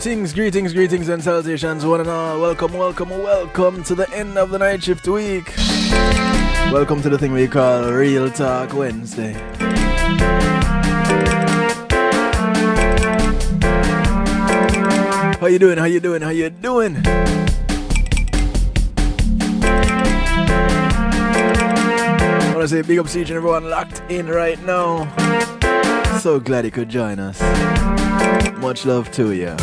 Greetings and salutations, one and all. Welcome to the end of the night shift week. Welcome to the thing we call Real Talk Wednesday. How you doing? I want to say big up to each and everyone locked in right now. So glad you could join us. Much love to you.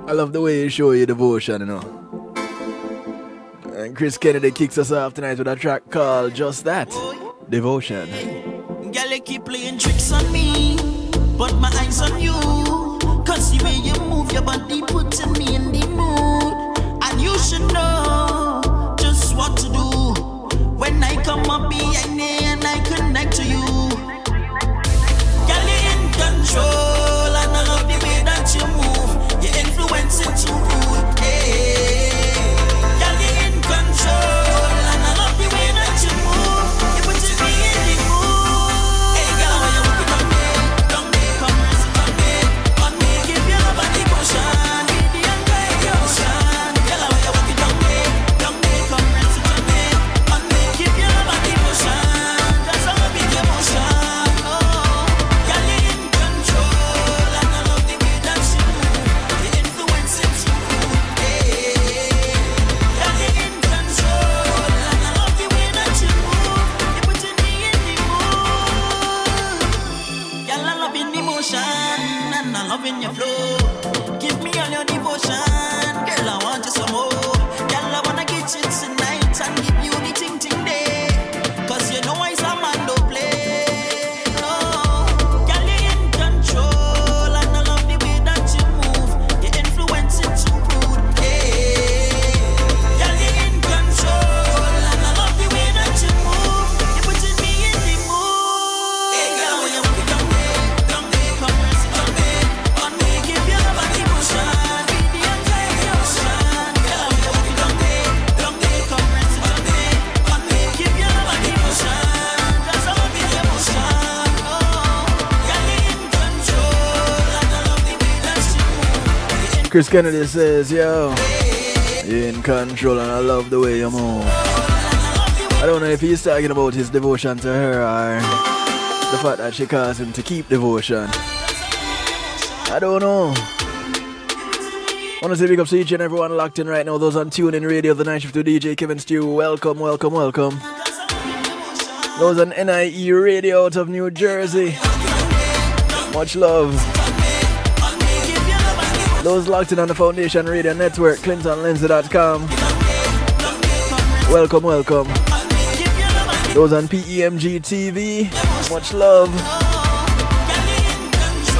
I love the way you show your devotion, you know. And Chris Kennedy kicks us off tonight with a track called Just That, Devotion. Girl, you keep playing tricks on me, but my eyes on you. Cause the way you move your body putting me in the mood. And you should know just what to do when I come up behind you and I connect to you. Girl, you're in control and I love the way that you move. You're influencing too rude, hey. Girl, you're in control and I love the way that you move. You're putting me in the mood. Hey girl, when you walk it down there, come rest it on me, give your body motion, be the entire ocean. Girl, when you walk it down there, come rest it on me, give your body motion, cause I love your emotion. Oh, girl, you're in control and I love the way that you move. You're influencing too rude, hey. Girl, you're in control and I love the way that you move. You're putting me in the mood. Girl, I love in emotion and I love in your flow. Give me all your devotion, girl, I want you some more. Girl, I wanna get you tonight and give you the ting day. Cause you know I some man don't play. No, girl, you're in control and I love the way that you move. You're influencing too rude, hey. Girl, you're in control and I love the way that you move. You're putting me in the mood. Hey girl, when you walk it down there, come rest it on me, give your body motion, be the entire ocean. Girl, when you walk it down there, come rest it on me, give your body motion, cause I love your emotion. Oh, girl, you're in control and I love the way that you move. Chris Kennedy says, yo, you're in control and I love the way you move. I don't know if he's talking about his devotion to her or the fact that she caused him to keep devotion. I don't know. I want to say big up to each and everyone locked in right now. Those on TuneIn Radio, the Night Shift to DJ Kevin Stew. Welcome. Those on NIE Radio out of New Jersey. Much love. Those locked in on the Foundation Radio Network, ClintonLindsay.com. Welcome. Those on PEMG TV. Much love.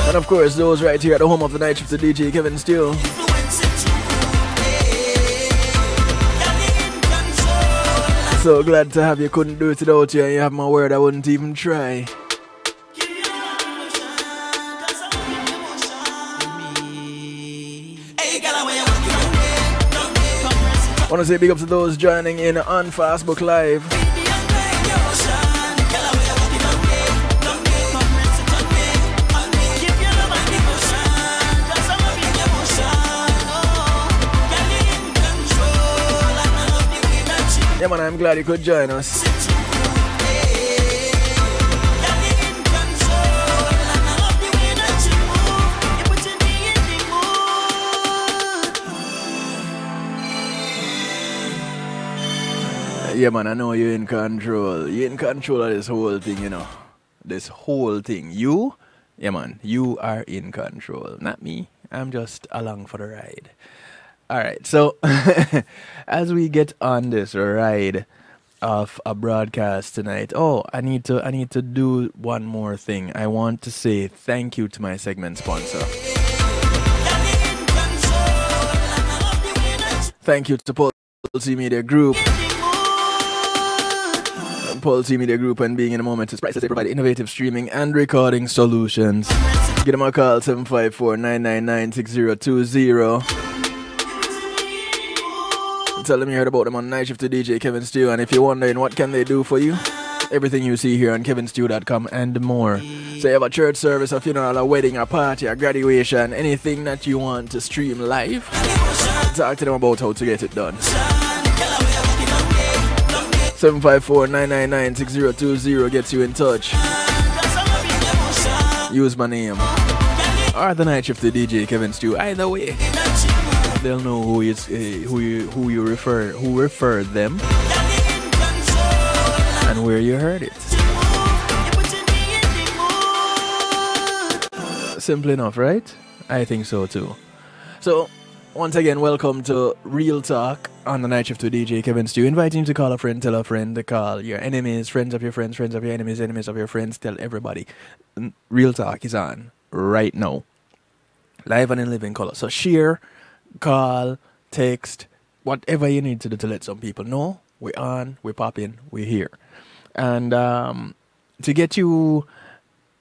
And of course, those right here at the home of the Night Shift to DJ Kevin Stew. So glad to have you. Couldn't do it without you, and you have my word, I wouldn't even try. I want to say big up to those joining in on Facebook Live. Yeah man, I'm glad you could join us. Yeah man, I know you're in control. You're in control of this whole thing, you know. This whole thing. You? Yeah man, you are in control. Not me. I'm just along for the ride. Alright, so as we get on this ride of a broadcast tonight, I need to do one more thing. I want to say thank you to my segment sponsor. Thank you to Pulse Media Group. Pulse Media Group, and being in a moment is priceless. They provide innovative streaming and recording solutions. Give them a call, 754-999-6020. Tell them you heard about them on Night Shift to DJ Kevin Stew, and if you're wondering what can they do for you, Everything you see here on kevinstew.com and more. So you have a church service, a funeral, a wedding, a party, a graduation, anything that you want to stream live, talk to them about how to get it done. 754-999-6020 gets you in touch. Use my name or the night shift DJ Kevin Stew. Either way, they'll know who you referred them and where you heard it. Simple enough, right? I think so too. So, once again, welcome to Real Talk on the night shift with DJ Kevin Stew. Inviting you to call a friend, tell a friend to call your enemies, friends of your friends, friends of your enemies, enemies of your friends. Tell everybody. Real Talk is on right now. Live and in living color. So share, call, text, whatever you need to do to let some people know. We're on, we're popping, we're here. And to get you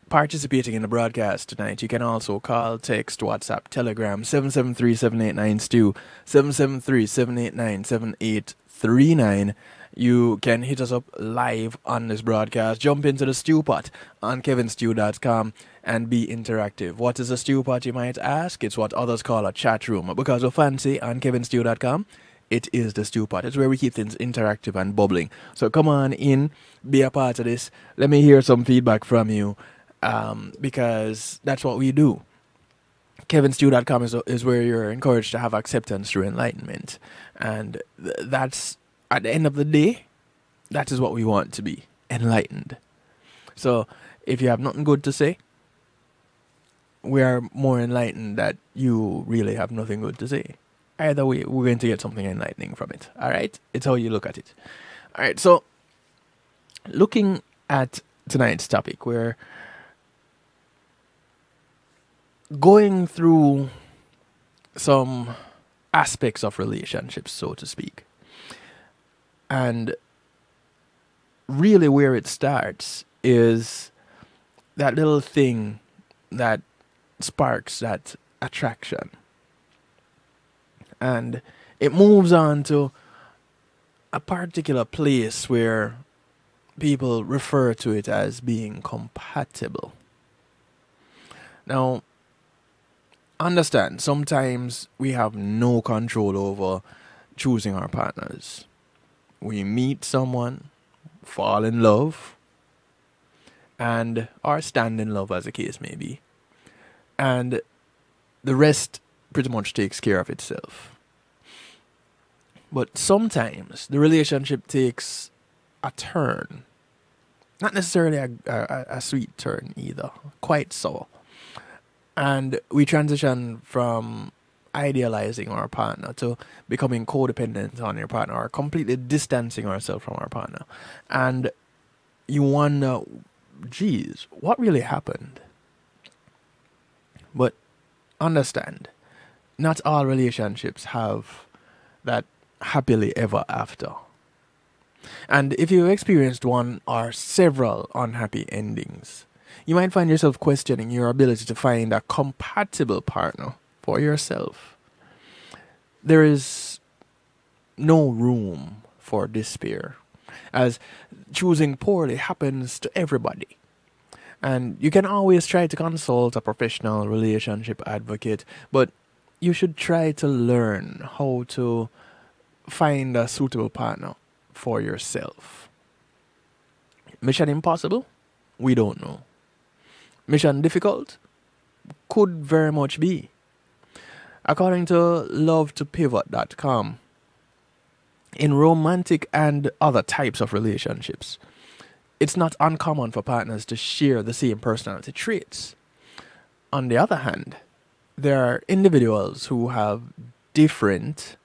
participating in the broadcast tonight, you can also call, text, WhatsApp, Telegram, 773-789-STEW, 773-789-7839. You can hit us up live on this broadcast. Jump into the stew pot on kevinstew.com and be interactive. What is a stew pot, you might ask? It's what others call a chat room. Because we're fancy on kevinstew.com, it is the stew pot. It's where we keep things interactive and bubbling. So come on in, be a part of this. Let me hear some feedback from you. Because that's what we do. kevinstew.com is where you're encouraged to have acceptance through enlightenment. And that's, at the end of the day, that is what we want to be, enlightened. So if you have nothing good to say, we are more enlightened that you really have nothing good to say. Either way, we're going to get something enlightening from it. All right? It's how you look at it. All right, so looking at tonight's topic, we're going through some aspects of relationships, so to speak. And really where it starts is that little thing that sparks that attraction. And it moves on to a particular place where people refer to it as being compatible. Now, understand, sometimes we have no control over choosing our partners. We meet someone, fall in love, or stand in love, as the case may be. And the rest pretty much takes care of itself. But sometimes the relationship takes a turn. Not necessarily a sweet turn either, quite so. And we transition from idealizing our partner to becoming codependent on your partner, or completely distancing ourselves from our partner. And you wonder, geez, what really happened? But understand, not all relationships have that happily ever after. And if you've experienced one or several unhappy endings, you might find yourself questioning your ability to find a compatible partner for yourself. There is no room for despair, as choosing poorly happens to everybody. And you can always try to consult a professional relationship advocate, but you should try to learn how to find a suitable partner for yourself. Mission impossible? We don't know. Mission difficult? Could very much be. According to lovetopivot.com, in romantic and other types of relationships, it's not uncommon for partners to share the same personality traits. On the other hand, there are individuals who have different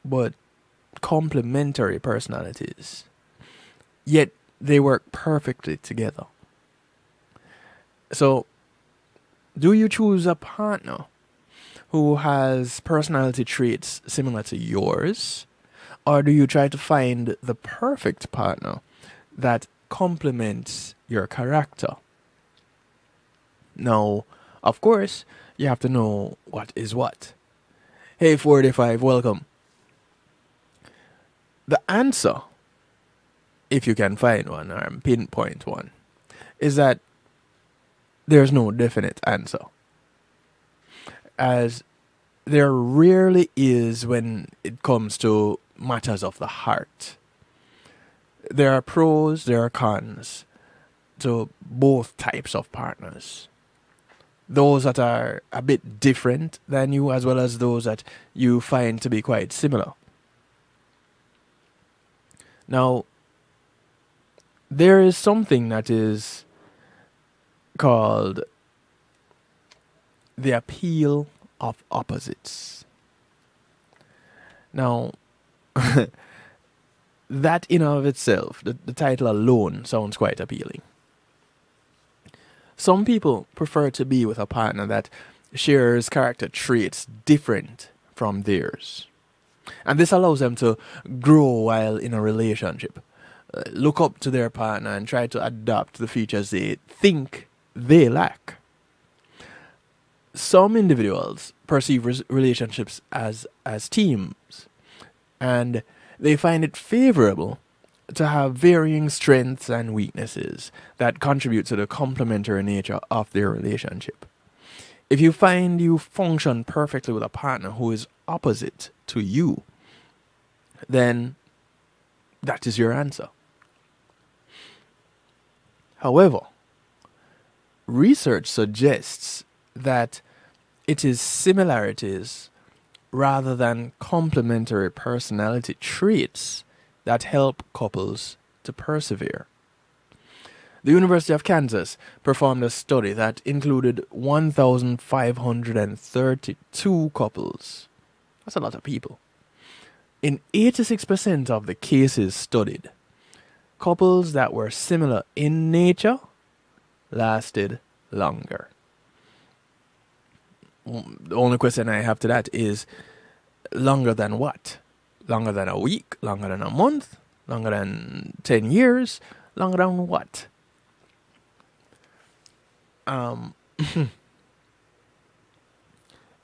but complementary personalities, yet they work perfectly together. So, do you choose a partner who has personality traits similar to yours? Or do you try to find the perfect partner that complements your character? Now, of course, you have to know what is what. Hey, 45, welcome. The answer if you can find one or pinpoint one, is that there's no definite answer. As there rarely is when it comes to matters of the heart. There are pros, there are cons to both types of partners. Those that are a bit different than you, as well as those that you find to be quite similar. Now, there is something that is called the appeal of opposites. Now, that in and of itself, the title alone sounds quite appealing. Some people prefer to be with a partner that shares character traits different from theirs. And this allows them to grow while in a relationship. Look up to their partner and try to adopt the features they think they lack. Some individuals perceive relationships as teams, and they find it favorable to have varying strengths and weaknesses that contribute to the complementary nature of their relationship. If you find you function perfectly with a partner who is opposite to you, then that is your answer. However, research suggests that it is similarities rather than complementary personality traits that help couples to persevere. The University of Kansas performed a study that included 1,532 couples. That's a lot of people. In 86% of the cases studied, couples that were similar in nature lasted longer. The only question I have to that is, longer than what? Longer than a week? Longer than a month? Longer than 10 years? Longer than what?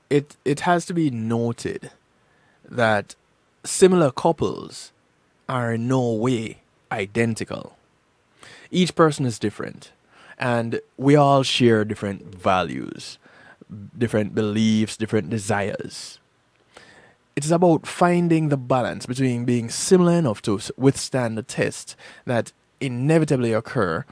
It has to be noted that similar couples are in no way identical. Each person is different, and we all share different values, different beliefs, different desires. It is about finding the balance between being similar enough to withstand the tests that inevitably occur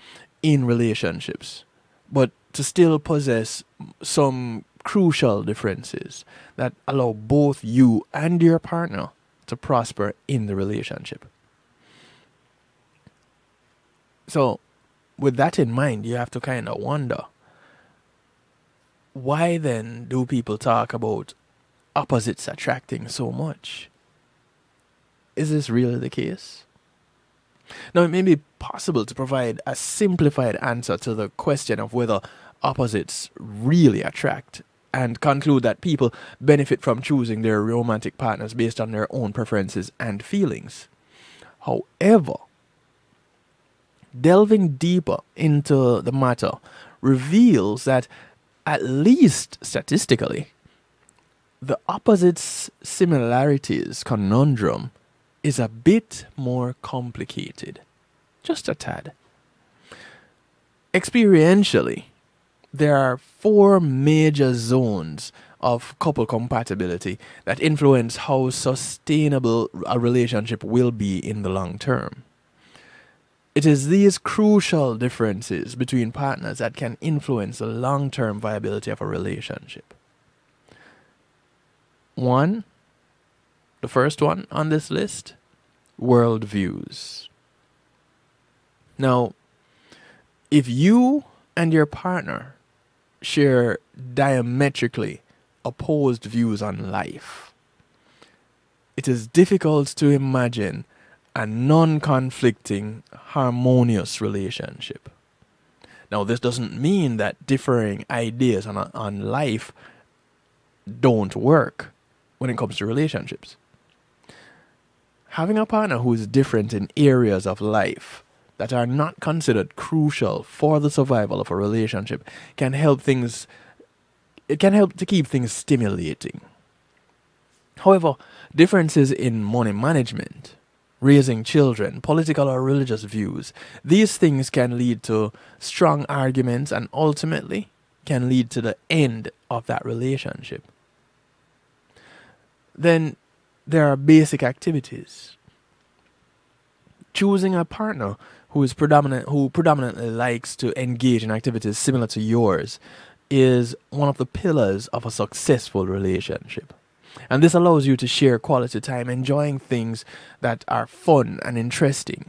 in relationships, but to still possess some crucial differences that allow both you and your partner to prosper in the relationship. So, with that in mind, you have to kind of wonder, why then do people talk about opposites attracting so much? Is this really the case? Now, it may be possible to provide a simplified answer to the question of whether opposites really attract, and conclude that people benefit from choosing their romantic partners based on their own preferences and feelings. However, delving deeper into the matter reveals that, at least statistically, the opposites similarities conundrum is a bit more complicated. Just a tad. Experientially, there are 4 major zones of couple compatibility that influence how sustainable a relationship will be in the long term. It is these crucial differences between partners that can influence the long-term viability of a relationship. 1, the first one on this list, worldviews. Now, if you and your partner share diametrically opposed views on life, it is difficult to imagine a non-conflicting, harmonious relationship. Now, this doesn't mean that differing ideas on life don't work when it comes to relationships. Having a partner who is different in areas of life that are not considered crucial for the survival of a relationship can help to keep things stimulating. However, differences in money management, raising children, political or religious views. These things can lead to strong arguments and ultimately can lead to the end of that relationship. Then there are basic activities. Choosing a partner who predominantly likes to engage in activities similar to yours is one of the pillars of a successful relationship. And this allows you to share quality time, enjoying things that are fun and interesting.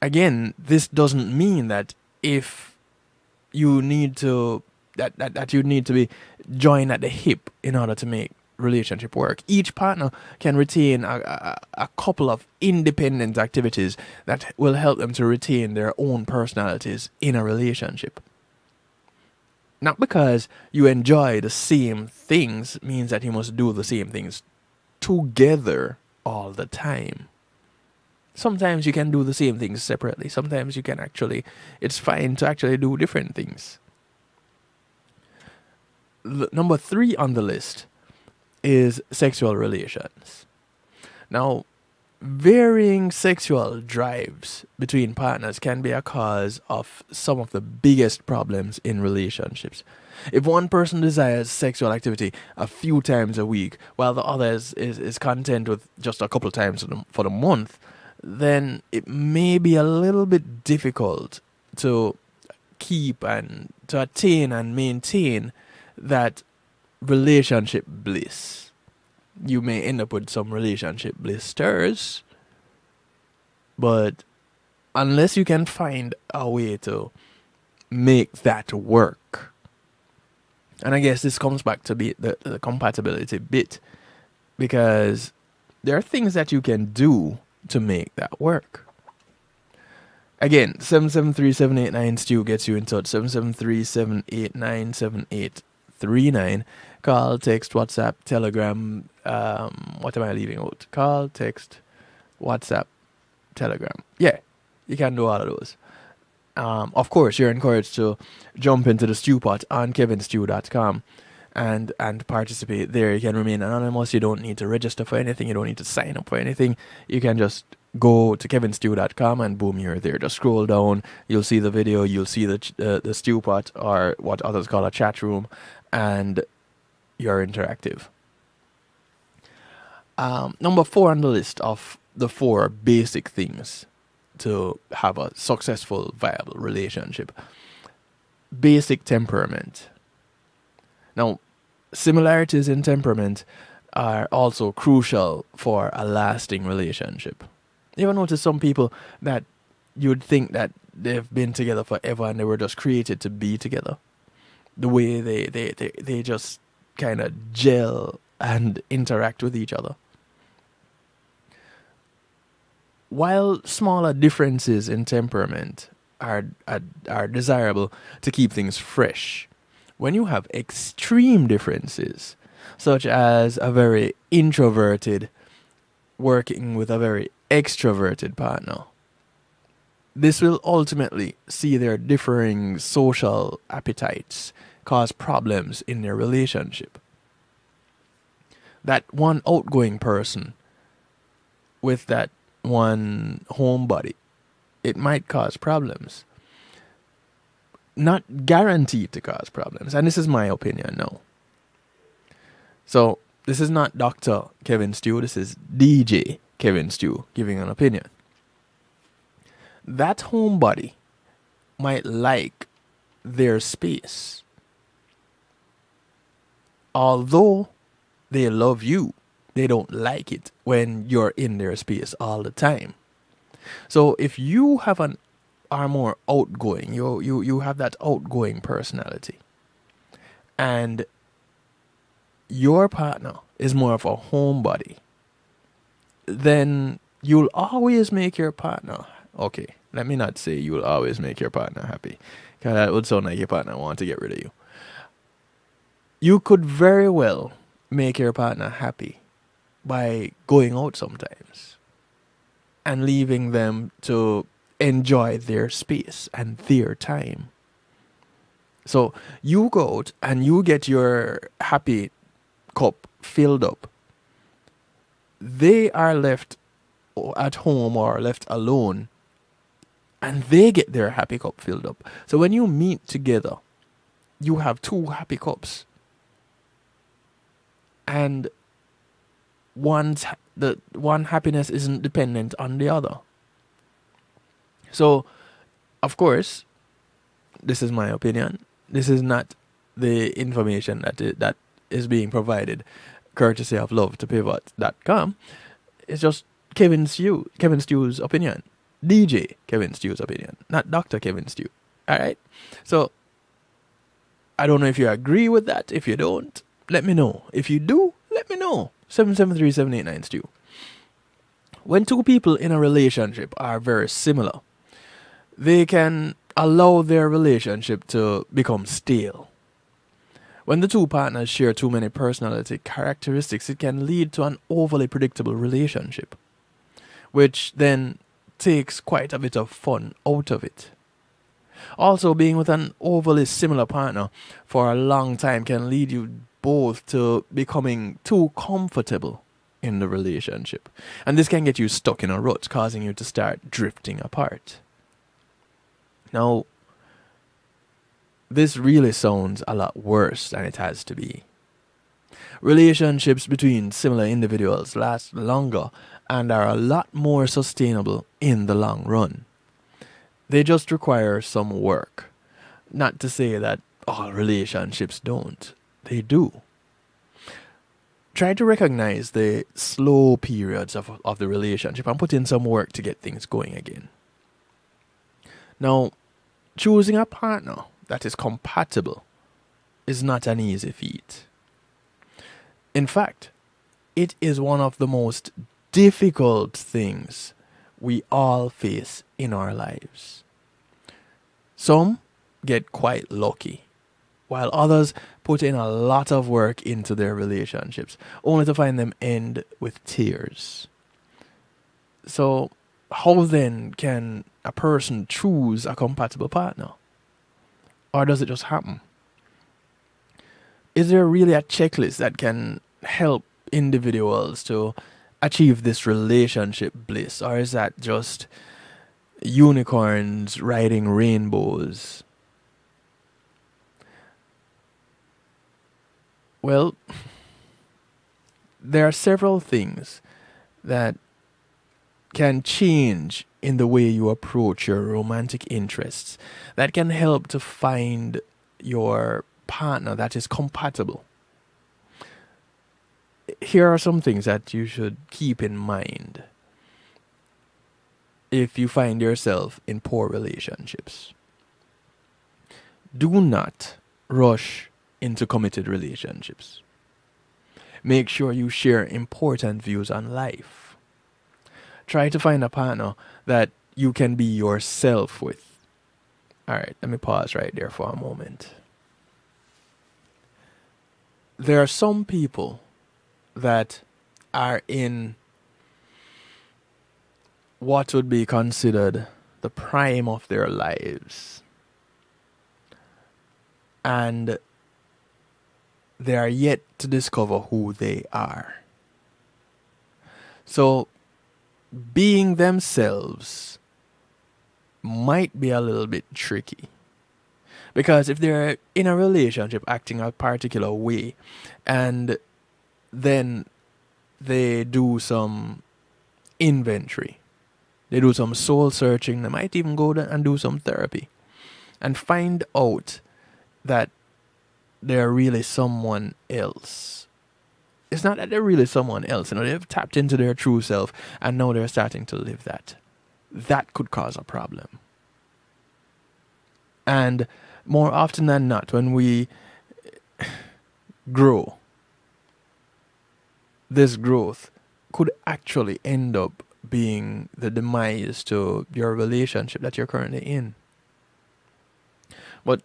Again, this doesn't mean that if you need to that you need to be joined at the hip in order to make relationship work. Each partner can retain a couple of independent activities that will help them to retain their own personalities in a relationship. Not because you enjoy the same things means that you must do the same things together all the time. Sometimes you can do the same things separately. Sometimes you can it's fine to actually do different things. Number 3 on the list is sexual relations. Now, varying sexual drives between partners can be a cause of some of the biggest problems in relationships. If one person desires sexual activity a few times a week, while the other is content with just a couple times for the month, then it may be a little bit difficult to keep and to attain and maintain that relationship bliss. You may end up with some relationship blisters, but unless you can find a way to make that work, and I guess this comes back to be the compatibility bit, because there are things that you can do to make that work. Again, 773-789-STEW gets you in touch. 773-789-7839. Call, text, WhatsApp, Telegram. What am I leaving out? Call, text, WhatsApp, Telegram. Yeah, you can do all of those. Of course, you're encouraged to jump into the stew pot on kevinstew.com and participate there. You can remain anonymous. You don't need to register for anything. You don't need to sign up for anything. You can just go to kevinstew.com and boom, you're there. Just scroll down. You'll see the video. You'll see the stew pot, or what others call a chat room, and you're interactive. Number 4 on the list of the 4 basic things to have a successful, viable relationship. Basic temperament. Now, similarities in temperament are also crucial for a lasting relationship. You ever notice some people that you'd think that they've been together forever and they were just created to be together? The way they just kind of gel and interact with each other. While smaller differences in temperament are desirable to keep things fresh, when you have extreme differences, such as a very introverted working with a very extroverted partner, this will ultimately see their differing social appetites cause problems in their relationship. That one outgoing person with that one homebody, it might cause problems. Not guaranteed to cause problems. And this is my opinion now. So, this is not Dr. Kevin Stew, this is DJ Kevin Stew giving an opinion. That homebody might like their space. Although they love you, they don't like it when you're in their space all the time. So if you are more outgoing, you have that outgoing personality, and your partner is more of a homebody, then you'll always make your partner, okay, let me not say you'll always make your partner happy, because that would sound like your partner wants to get rid of you. You could very well make your partner happy by going out sometimes and leaving them to enjoy their space and their time. So you go out and you get your happy cup filled up. They are left at home or left alone, and they get their happy cup filled up. So when you meet together, you have two happy cups, and the one happiness isn't dependent on the other. So, of course, this is my opinion. This is not the information that is being provided courtesy of love to pivot.com. It's just Kevin Stew's opinion. DJ Kevin Stew's opinion, not Dr. Kevin Stew. Alright? So, I don't know if you agree with that. If you don't, let me know. If you do, let me know. 773-789-STEW. When two people in a relationship are very similar, they can allow their relationship to become stale. When the two partners share too many personality characteristics, it can lead to an overly predictable relationship, which then takes quite a bit of fun out of it. Also, being with an overly similar partner for a long time can lead you both to becoming too comfortable in the relationship. And this can get you stuck in a rut, causing you to start drifting apart. Now, this really sounds a lot worse than it has to be. Relationships between similar individuals last longer and are a lot more sustainable in the long run. They just require some work. Not to say that all relationships don't. They do. Try to recognize the slow periods of the relationship and put in some work to get things going again. Now, choosing a partner that is compatible is not an easy feat. In fact, it is one of the most difficult things we all face in our lives. Some get quite lucky, while others put in a lot of work into their relationships, only to find them end with tears. So, how then can a person choose a compatible partner? Or does it just happen? Is there really a checklist that can help individuals to achieve this relationship bliss? Or is that just unicorns riding rainbows? Well, there are several things that can change in the way you approach your romantic interests that can help to find your partner that is compatible. Here are some things that you should keep in mind if you find yourself in poor relationships. Do not rush into committed relationships. Make sure you share important views on life. Try to find a partner that you can be yourself with. Alright, let me pause right there for a moment. There are some people that are in what would be considered the prime of their lives, and they are yet to discover who they are. So, being themselves might be a little bit tricky. Because if they're in a relationship acting a particular way, and then they do some inventory, they do some soul searching, they might even go and do some therapy, and find out that they're really someone else. It's not that they're really someone else, they've tapped into their true self, and now they're starting to live that. That could cause a problem. And more often than not, when we grow, this growth could actually end up being the demise to your relationship that you're currently in. But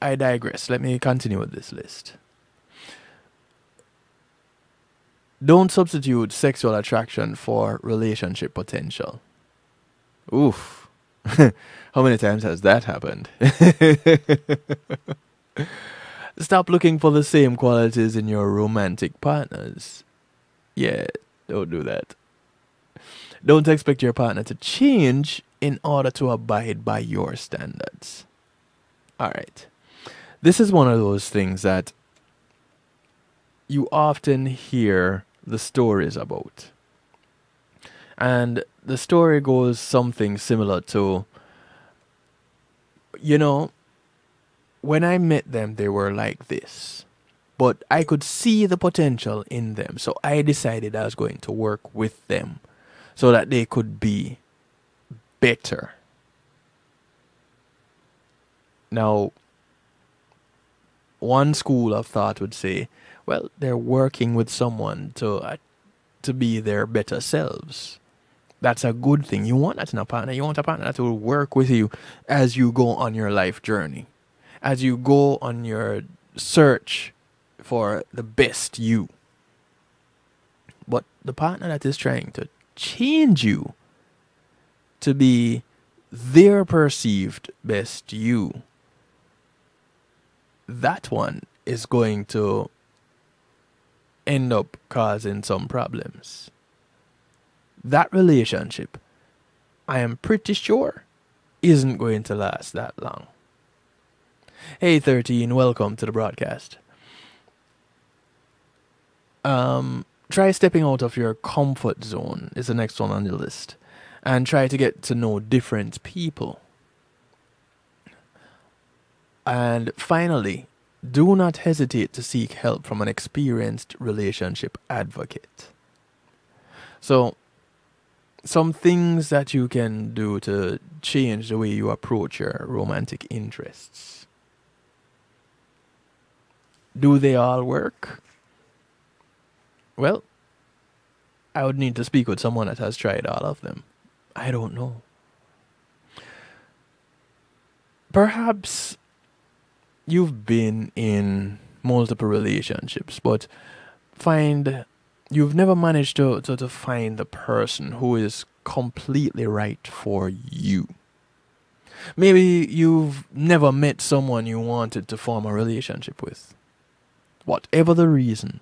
I digress. Let me continue with this list. Don't substitute sexual attraction for relationship potential. Oof. How many times has that happened? Stop looking for the same qualities in your romantic partners. Yeah, don't do that. Don't expect your partner to change in order to abide by your standards. All right. This is one of those things that you often hear the stories about. And the story goes something similar to, when I met them, they were like this. But I could see the potential in them. So I decided I was going to work with them so that they could be better. Now, one school of thought would say, well, they're working with someone to be their better selves. That's a good thing. You want that in a partner. You want a partner that will work with you as you go on your life journey, as you go on your search for the best you. But the partner that is trying to change you to be their perceived best you, that one is going to end up causing some problems. That relationship, I am pretty sure, isn't going to last that long. Hey 13, welcome to the broadcast. Try stepping out of your comfort zone is the next one on the list. And try to get to know different people. And finally, do not hesitate to seek help from an experienced relationship advocate. So, some things that you can do to change the way you approach your romantic interests. Do they all work? Well, I would need to speak with someone that has tried all of them. I don't know. Perhaps you've been in multiple relationships, but you've never managed to find the person who is completely right for you. Maybe you've never met someone you wanted to form a relationship with. Whatever the reason,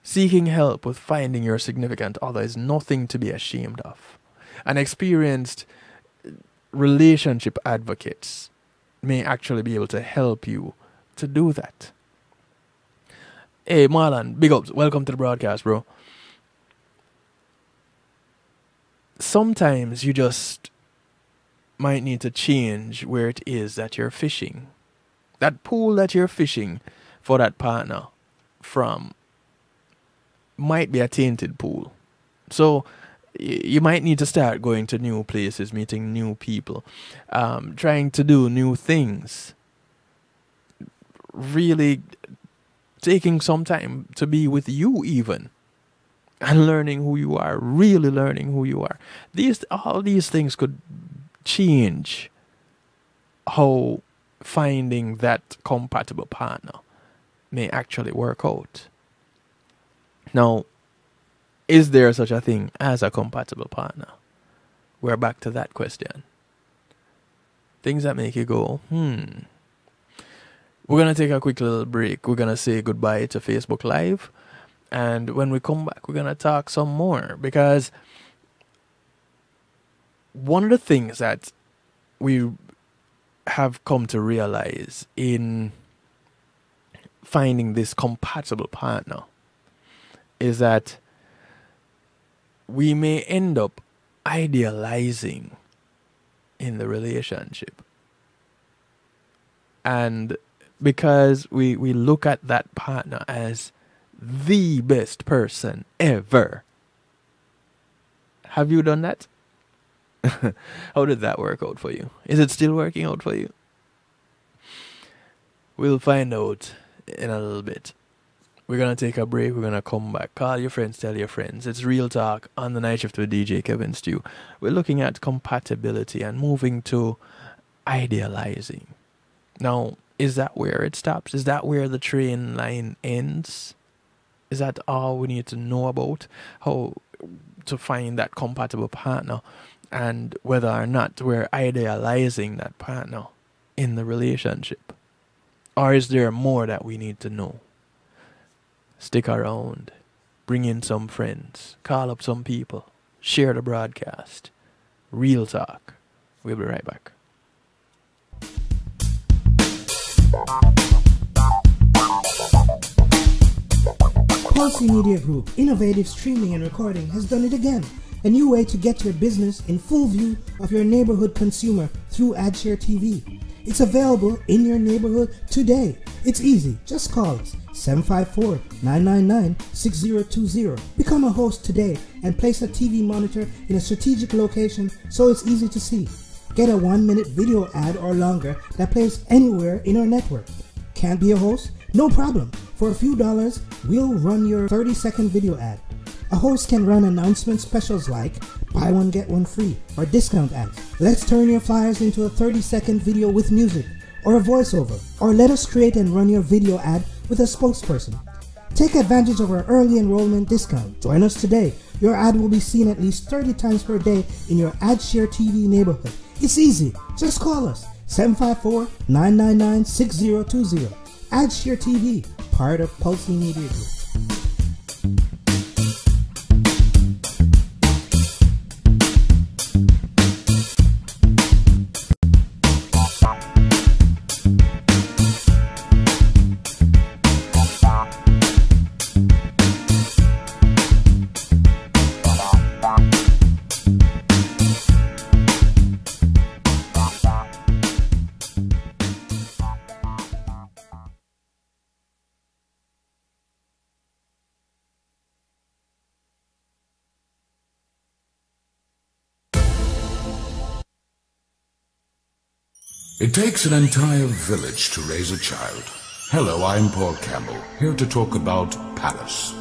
seeking help with finding your significant other is nothing to be ashamed of. An experienced relationship advocates may actually be able to help you to do that. Hey, Marlon, big ups. Welcome to the broadcast, bro. Sometimes you just might need to change where it is that you're fishing. That pool that you're fishing for that partner from might be a tainted pool. So you might need to start going to new places, meeting new people, trying to do new things. Really taking some time to be with you even. And learning who you are, really learning who you are. All these things could change how finding that compatible partner may actually work out. Now, is there such a thing as a compatible partner? We're back to that question. Things that make you go, We're going to take a quick little break. We're going to say goodbye to Facebook Live. And when we come back, we're going to talk some more. Because one of the things that we have come to realize in finding this compatible partner is that we may end up idealizing in the relationship. And because we look at that partner as the best person ever. Have you done that? How did that work out for you? Is it still working out for you? We'll find out in a little bit. We're going to take a break. We're going to come back. Call your friends, tell your friends. It's Real Talk on the Night Shift with DJ Kevin Stew. We're looking at compatibility and moving to idealizing. Now, is that where it stops? Is that where the train line ends? Is that all we need to know about how to find that compatible partner and whether or not we're idealizing that partner in the relationship? Or is there more that we need to know? Stick around. Bring in some friends. Call up some people. share the broadcast. Real talk. We'll be right back. Pulse Media Group, innovative streaming and recording, has done it again. A new way to get your business in full view of your neighborhood consumer through AdShare TV. It's available in your neighborhood today. It's easy. Just call us 754-999-6020. Become a host today and place a TV monitor in a strategic location so it's easy to see. Get a 1-minute video ad or longer that plays anywhere in our network. Can't be a host? No problem. For a few dollars, we'll run your 30-second video ad. A host can run announcement specials like buy one get one free or discount ads. Let's turn your flyers into a 30-second video with music or a voiceover, or let us create and run your video ad with a spokesperson. Take advantage of our early enrollment discount. Join us today. Your ad will be seen at least 30 times per day in your AdShare TV neighborhood. It's easy. Just call us 754-999-6020. AdShare TV, part of Pulse Media Group. It takes an entire village to raise a child. Hello, I'm Paul Campbell, here to talk about Palace.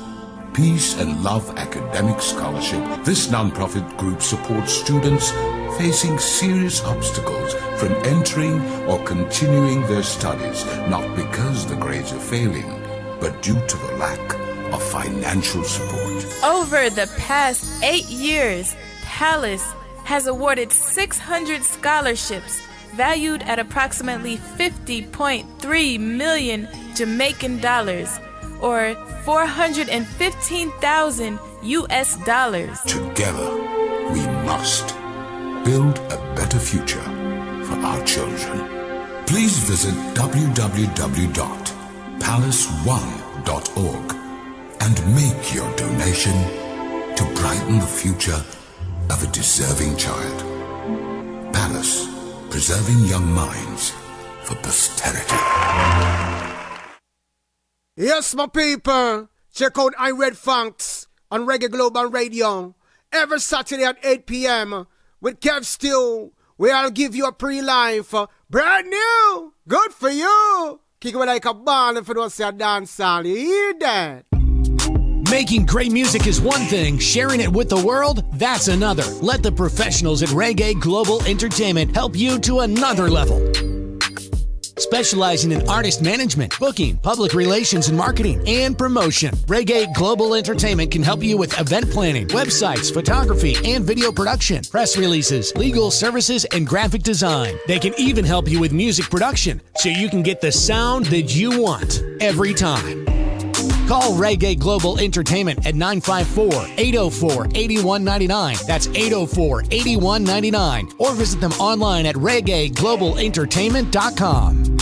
Peace and Love Academic Scholarship. This non-profit group supports students facing serious obstacles from entering or continuing their studies, not because the grades are failing, but due to the lack of financial support. Over the past 8 years, Palace has awarded 600 scholarships valued at approximately 50.3 million Jamaican dollars, or 415,000 US dollars. Together, we must build a better future for our children. Please visit www.palace1.org and make your donation to brighten the future of a deserving child. Palace, preserving young minds for posterity. Yes, my people. Check out I Red Funks on Reggae Global Radio every Saturday at 8 p.m. with Kev Stew, where I'll give you a pre-life. Brand new. Good for you. Kick it like a ball if it was a dance hall. You hear that? Making great music is one thing, sharing it with the world, that's another. Let the professionals at Reggae Global Entertainment help you to another level. Specializing in artist management, booking, public relations and marketing, and promotion, Reggae Global Entertainment can help you with event planning, websites, photography, and video production, press releases, legal services, and graphic design. They can even help you with music production, so you can get the sound that you want every time. Call Reggae Global Entertainment at 954-804-8199. That's 804-8199. Or visit them online at reggaeglobalentertainment.com.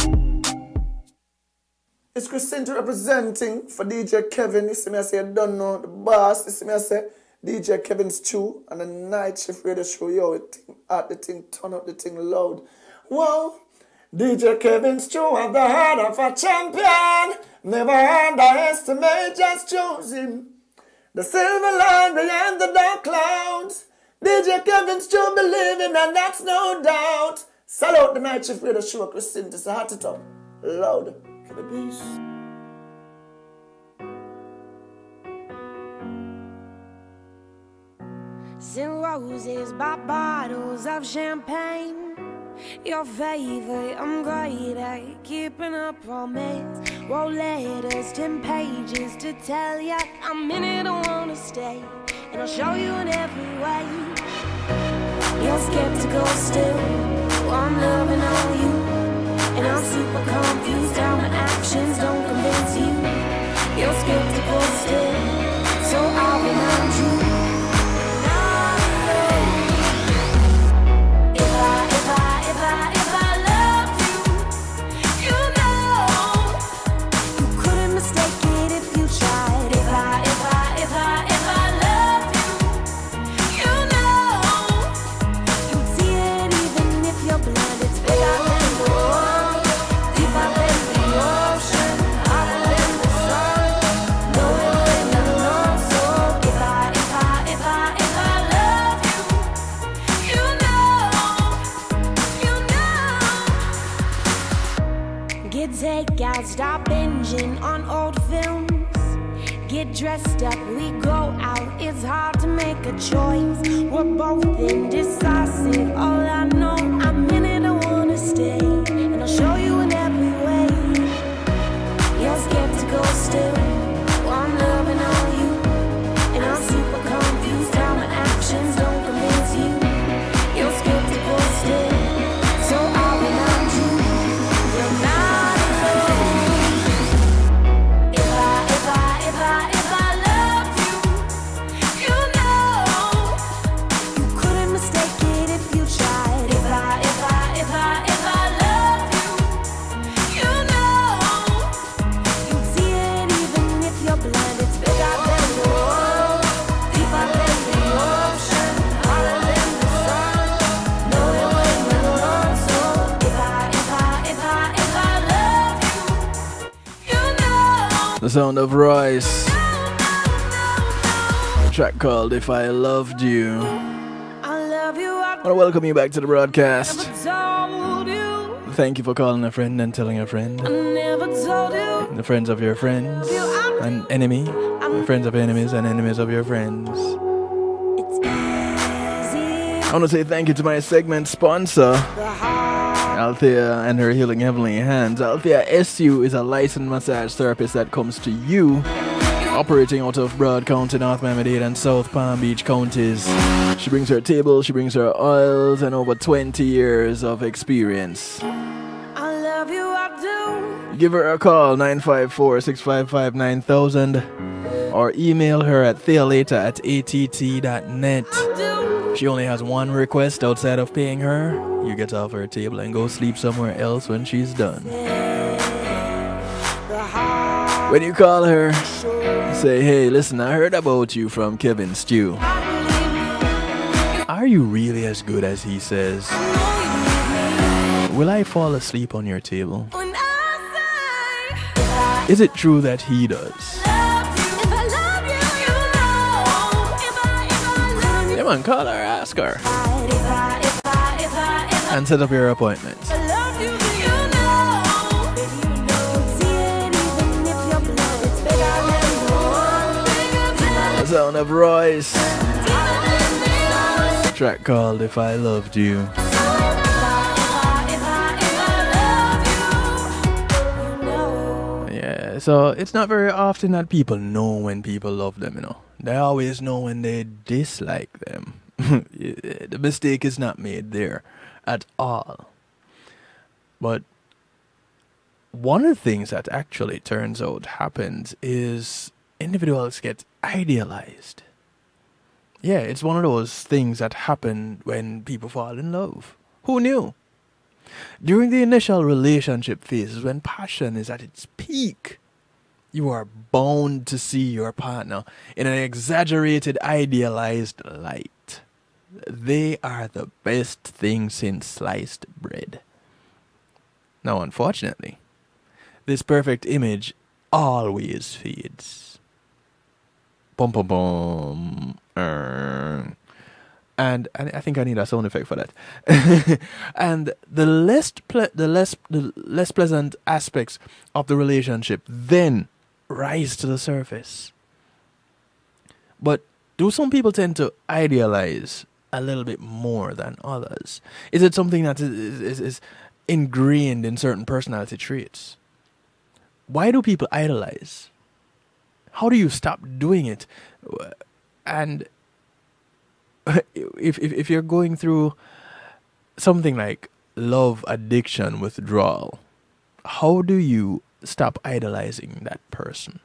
It's Christina representing for DJ Kevin. You see me, I say, I don't know the boss. You see me, I say, DJ Kevin's Chew on the night shift radio show. Yo, the thing, turn up the thing loud. Whoa. DJ Kevin's Chew at the heart of a champion. Never underestimate, just choose him. The silver line behind the dark clouds. DJ Kevin's Chew, believe him, and that's no doubt. Salute the night shift radio show, Christine. It's a heart to top. Loud. For the peace. Send roses by bottles of champagne. Your favorite, I'm great at keeping a promise. Wrote letters, 10 pages to tell ya I'm in it, I wanna stay. And I'll show you in every way. You're skeptical still, well, I'm loving on you. And I'm super confused how my actions don't convince you. You're skeptical still, so I'll remind you. binging on old films. Get dressed up, we go out. It's hard to make a choice. We're both indecisive. All I know, I'm in it, I wanna stay. And I'll show you in every way. You're skeptical still. Well, I'm loving on you. And I'm super confused how my actions don't convince you. You're skeptical still. So I'll remind you, you're not alone. If I loved you, you know, you couldn't mistake it if you tried. If I loved you, you know, you'd see it even if you're blind. It's bigger than the world, deeper than the ocean, harder than the sun. Know it when you're wrong. So if I loved you, you know. The sound of Royce. A track called If I Loved You. I love you, I I want to welcome you back to the broadcast. never told you. Thank you for calling a friend and telling a friend. I never told you. The friends of your friends. An enemy. The friends of enemies and enemies of your friends. It's easy. I want to say thank you to my segment sponsor, The heart. Althea and her Healing Heavenly Hands. Althea SU is a licensed massage therapist that comes to you, operating out of Broad County, North Miami-Dade and South Palm Beach counties. She brings her table, she brings her oils, and over 20 years of experience. I love you, I do. Give her a call, 954-655-9000, or email her at thealata@att.net. She only has one request outside of paying her. You get off her table and go sleep somewhere else when she's done. When you call her, say, hey, listen, I heard about you from Kevin Stew. Are you really as good as he says? Will I fall asleep on your table? When I Is it true that he does? say, if I love you, you know. If I Yeah, man, call her, ask her, if I and set up your appointment. love you, you know. See it even if you're blind. It's bigger than the world. Bigger than The sound of Royce. deeper than the ocean. Track called If I Loved You. If I love you, you know. Yeah, so it's not very often that people know when people love them, you know. They always know when they dislike them. The mistake is not made there at all. But one of the things that actually turns out happens is individuals get idealized. Yeah, it's one of those things that happen when people fall in love. Who knew? During the initial relationship phases, when passion is at its peak, you are bound to see your partner in an exaggerated, idealized light. They are the best thing since sliced bread. Now, unfortunately, this perfect image always fades. Bum bum bum. And I think I need a sound effect for that. And the less pleasant aspects of the relationship then rise to the surface. But do some people tend to idealize a little bit more than others? Is it something that is ingrained in certain personality traits? Why do people idolize? How do you stop doing it? And if you're going through something like love addiction withdrawal, how do you stop idolizing that person?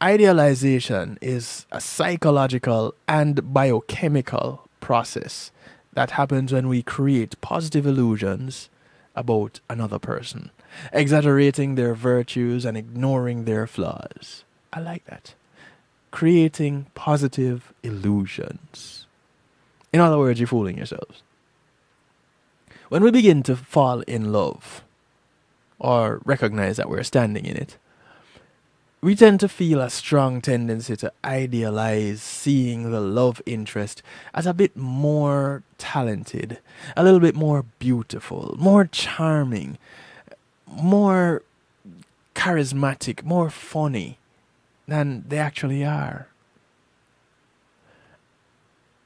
Idealization is a psychological and biochemical process that happens when we create positive illusions about another person, exaggerating their virtues and ignoring their flaws. I like that. Creating positive illusions. In other words, you're fooling yourselves. When we begin to fall in love, or recognize that we're standing in it, we tend to feel a strong tendency to idealize seeing the love interest as a bit more talented, a little bit more beautiful, more charming, more charismatic, more funny than they actually are.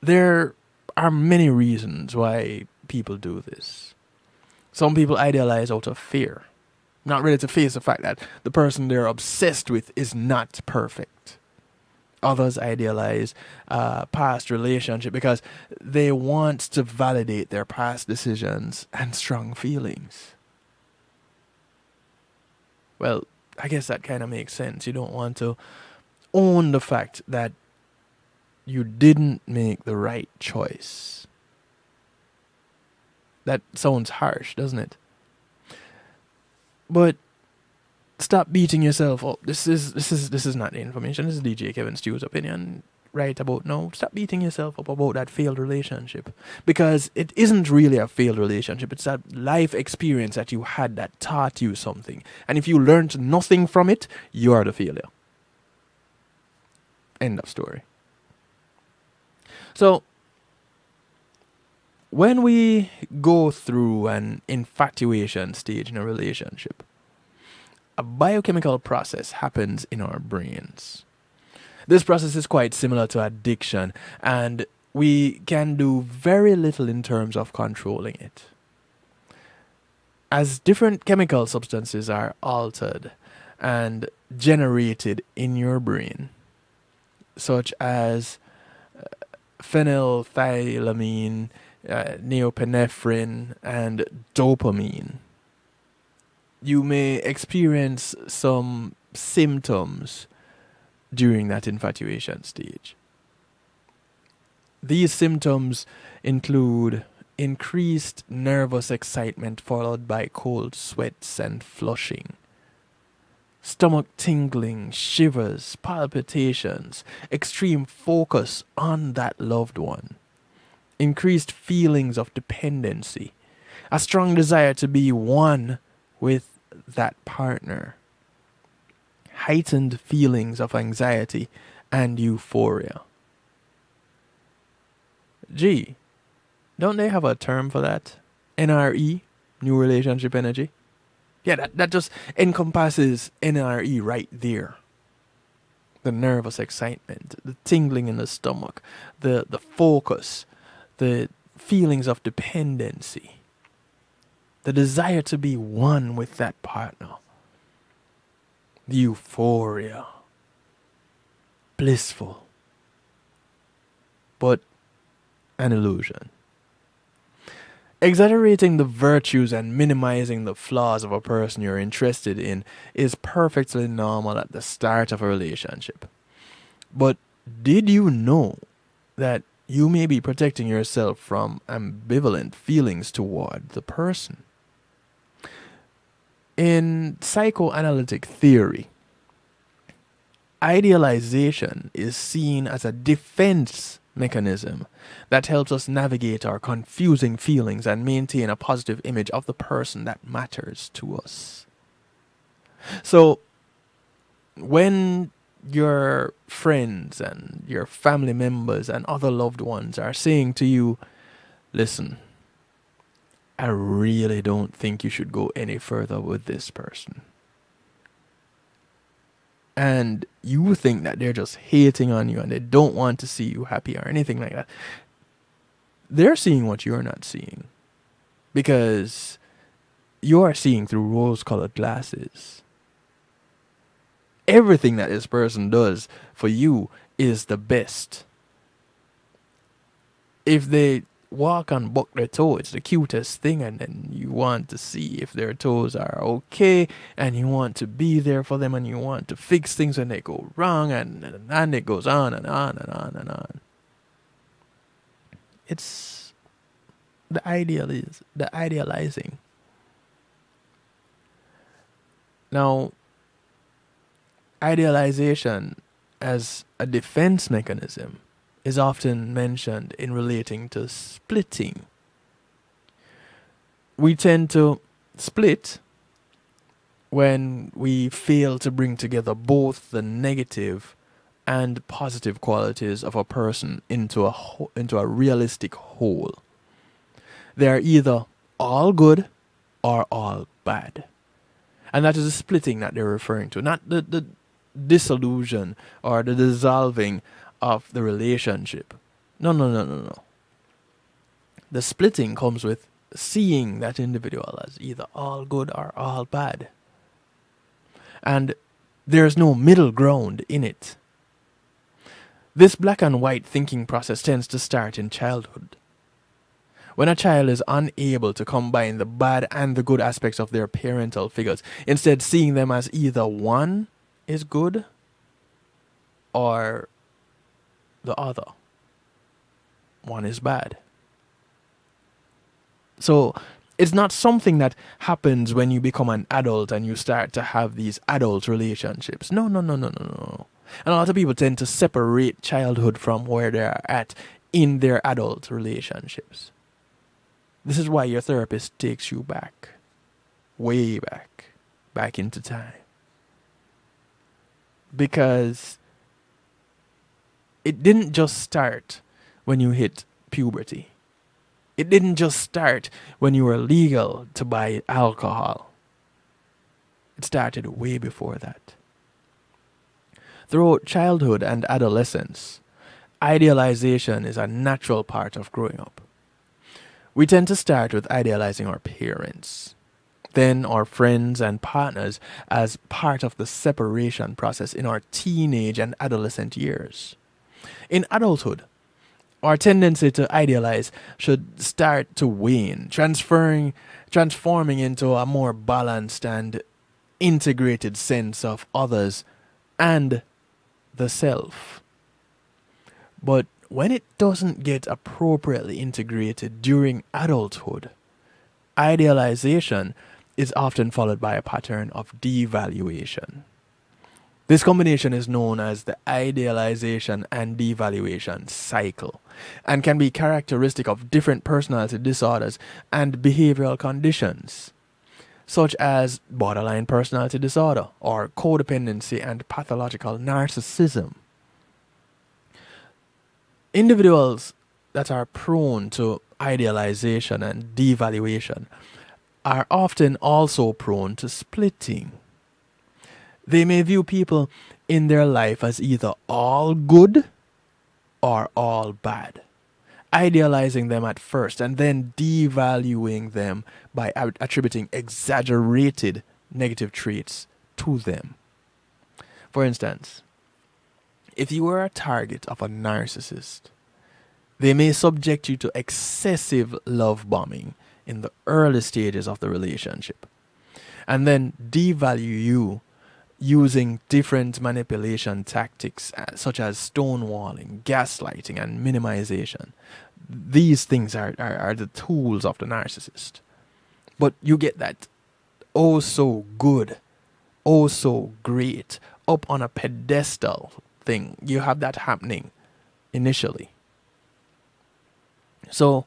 There are many reasons why people do this. Some people idealize out of fear, not ready to face the fact that the person they're obsessed with is not perfect. Others idealize past relationship because they want to validate their past decisions and strong feelings. Well, I guess that kind of makes sense. You don't want to own the fact that you didn't make the right choice. That sounds harsh, doesn't it? But stop beating yourself up. This is not the information. This is DJ Kevin Stew's opinion right about now. Stop beating yourself up about that failed relationship, because it isn't really a failed relationship. It's that life experience that you had that taught you something, and if you learned nothing from it, you are the failure. End of story. So when we go through an infatuation stage in a relationship, a biochemical process happens in our brains. This process is quite similar to addiction, and we can do very little in terms of controlling it. As different chemical substances are altered and generated in your brain, such as phenethylamine, norepinephrine, and dopamine, you may experience some symptoms during that infatuation stage. These symptoms include increased nervous excitement followed by cold sweats and flushing, stomach tingling, shivers, palpitations, extreme focus on that loved one, increased feelings of dependency, a strong desire to be one with that partner, heightened feelings of anxiety and euphoria. Gee, don't they have a term for that? NRE, new relationship energy? Yeah, that just encompasses NRE right there. The nervous excitement, the tingling in the stomach, the focus, the feelings of dependency, the desire to be one with that partner, the euphoria, blissful, but an illusion. Exaggerating the virtues and minimizing the flaws of a person you're interested in is perfectly normal at the start of a relationship. But did you know that you may be protecting yourself from ambivalent feelings toward the person? In psychoanalytic theory, idealization is seen as a defense mechanism that helps us navigate our confusing feelings and maintain a positive image of the person that matters to us. So, when your friends and your family members and other loved ones are saying to you, listen, I really don't think you should go any further with this person, and you think that they're just hating on you and they don't want to see you happy or anything like that, they're seeing what you're not seeing, because you are seeing through rose-colored glasses. Everything that this person does for you is the best. If they walk and buck their toe, it's the cutest thing, and then you want to see if their toes are okay, and you want to be there for them, and you want to fix things when they go wrong, and it goes on and on and on and on. It's the idealizing. Now, idealization as a defense mechanism is often mentioned in relating to splitting. We tend to split when we fail to bring together both the negative and positive qualities of a person into a realistic whole. They are either all good or all bad. And that is the splitting that they're referring to, not the dissolution or the dissolving of the relationship. No. The splitting comes with seeing that individual as either all good or all bad. And there's no middle ground in it. This black and white thinking process tends to start in childhood. When a child is unable to combine the bad and the good aspects of their parental figures, instead seeing them as either one is good or the other. One is bad. So it's not something that happens when you become an adult and you start to have these adult relationships. No. And a lot of people tend to separate childhood from where they are at in their adult relationships. This is why your therapist takes you back, way back into time. Because it didn't just start when you hit puberty. It didn't just start when you were legal to buy alcohol. It started way before that. Throughout childhood and adolescence, idealization is a natural part of growing up. We tend to start with idealizing our parents, then our friends and partners as part of the separation process in our teenage and adolescent years. In adulthood, our tendency to idealize should start to wane, transforming into a more balanced and integrated sense of others and the self. But when it doesn't get appropriately integrated during adulthood, idealization is often followed by a pattern of devaluation. This combination is known as the idealization and devaluation cycle and can be characteristic of different personality disorders and behavioral conditions, such as borderline personality disorder or codependency and pathological narcissism. Individuals that are prone to idealization and devaluation are often also prone to splitting. They may view people in their life as either all good or all bad, idealizing them at first and then devaluing them by attributing exaggerated negative traits to them. For instance, if you are a target of a narcissist, they may subject you to excessive love bombing in the early stages of the relationship, and then devalue you using different manipulation tactics such as stonewalling, gaslighting, and minimization. These things are the tools of the narcissist. But you get that oh so good, oh so great, up on a pedestal thing. You have that happening initially. So,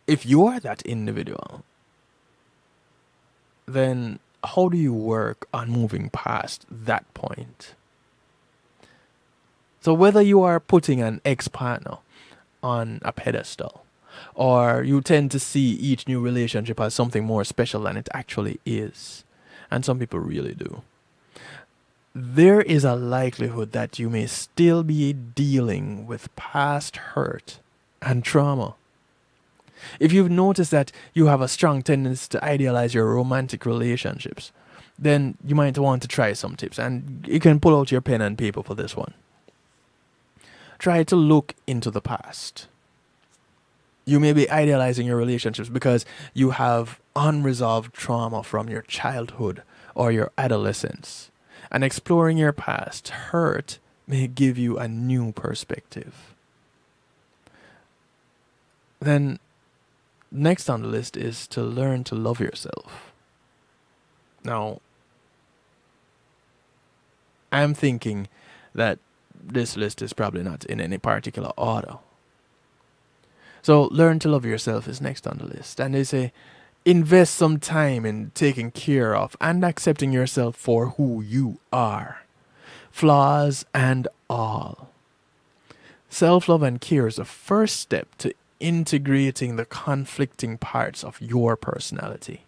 if you are that individual, then how do you work on moving past that point? So whether you are putting an ex-partner on a pedestal, or you tend to see each new relationship as something more special than it actually is, and some people really do, there is a likelihood that you may still be dealing with past hurt and trauma. If you've noticed that you have a strong tendency to idealize your romantic relationships, then you might want to try some tips, and you can pull out your pen and paper for this one. Try to look into the past. You may be idealizing your relationships because you have unresolved trauma from your childhood or your adolescence, and exploring your past hurt may give you a new perspective. Then, next on the list is to learn to love yourself. Now, I'm thinking that this list is probably not in any particular order. So, learn to love yourself is next on the list. And they say, invest some time in taking care of and accepting yourself for who you are, flaws and all. Self-love and care is the first step to integrating the conflicting parts of your personality.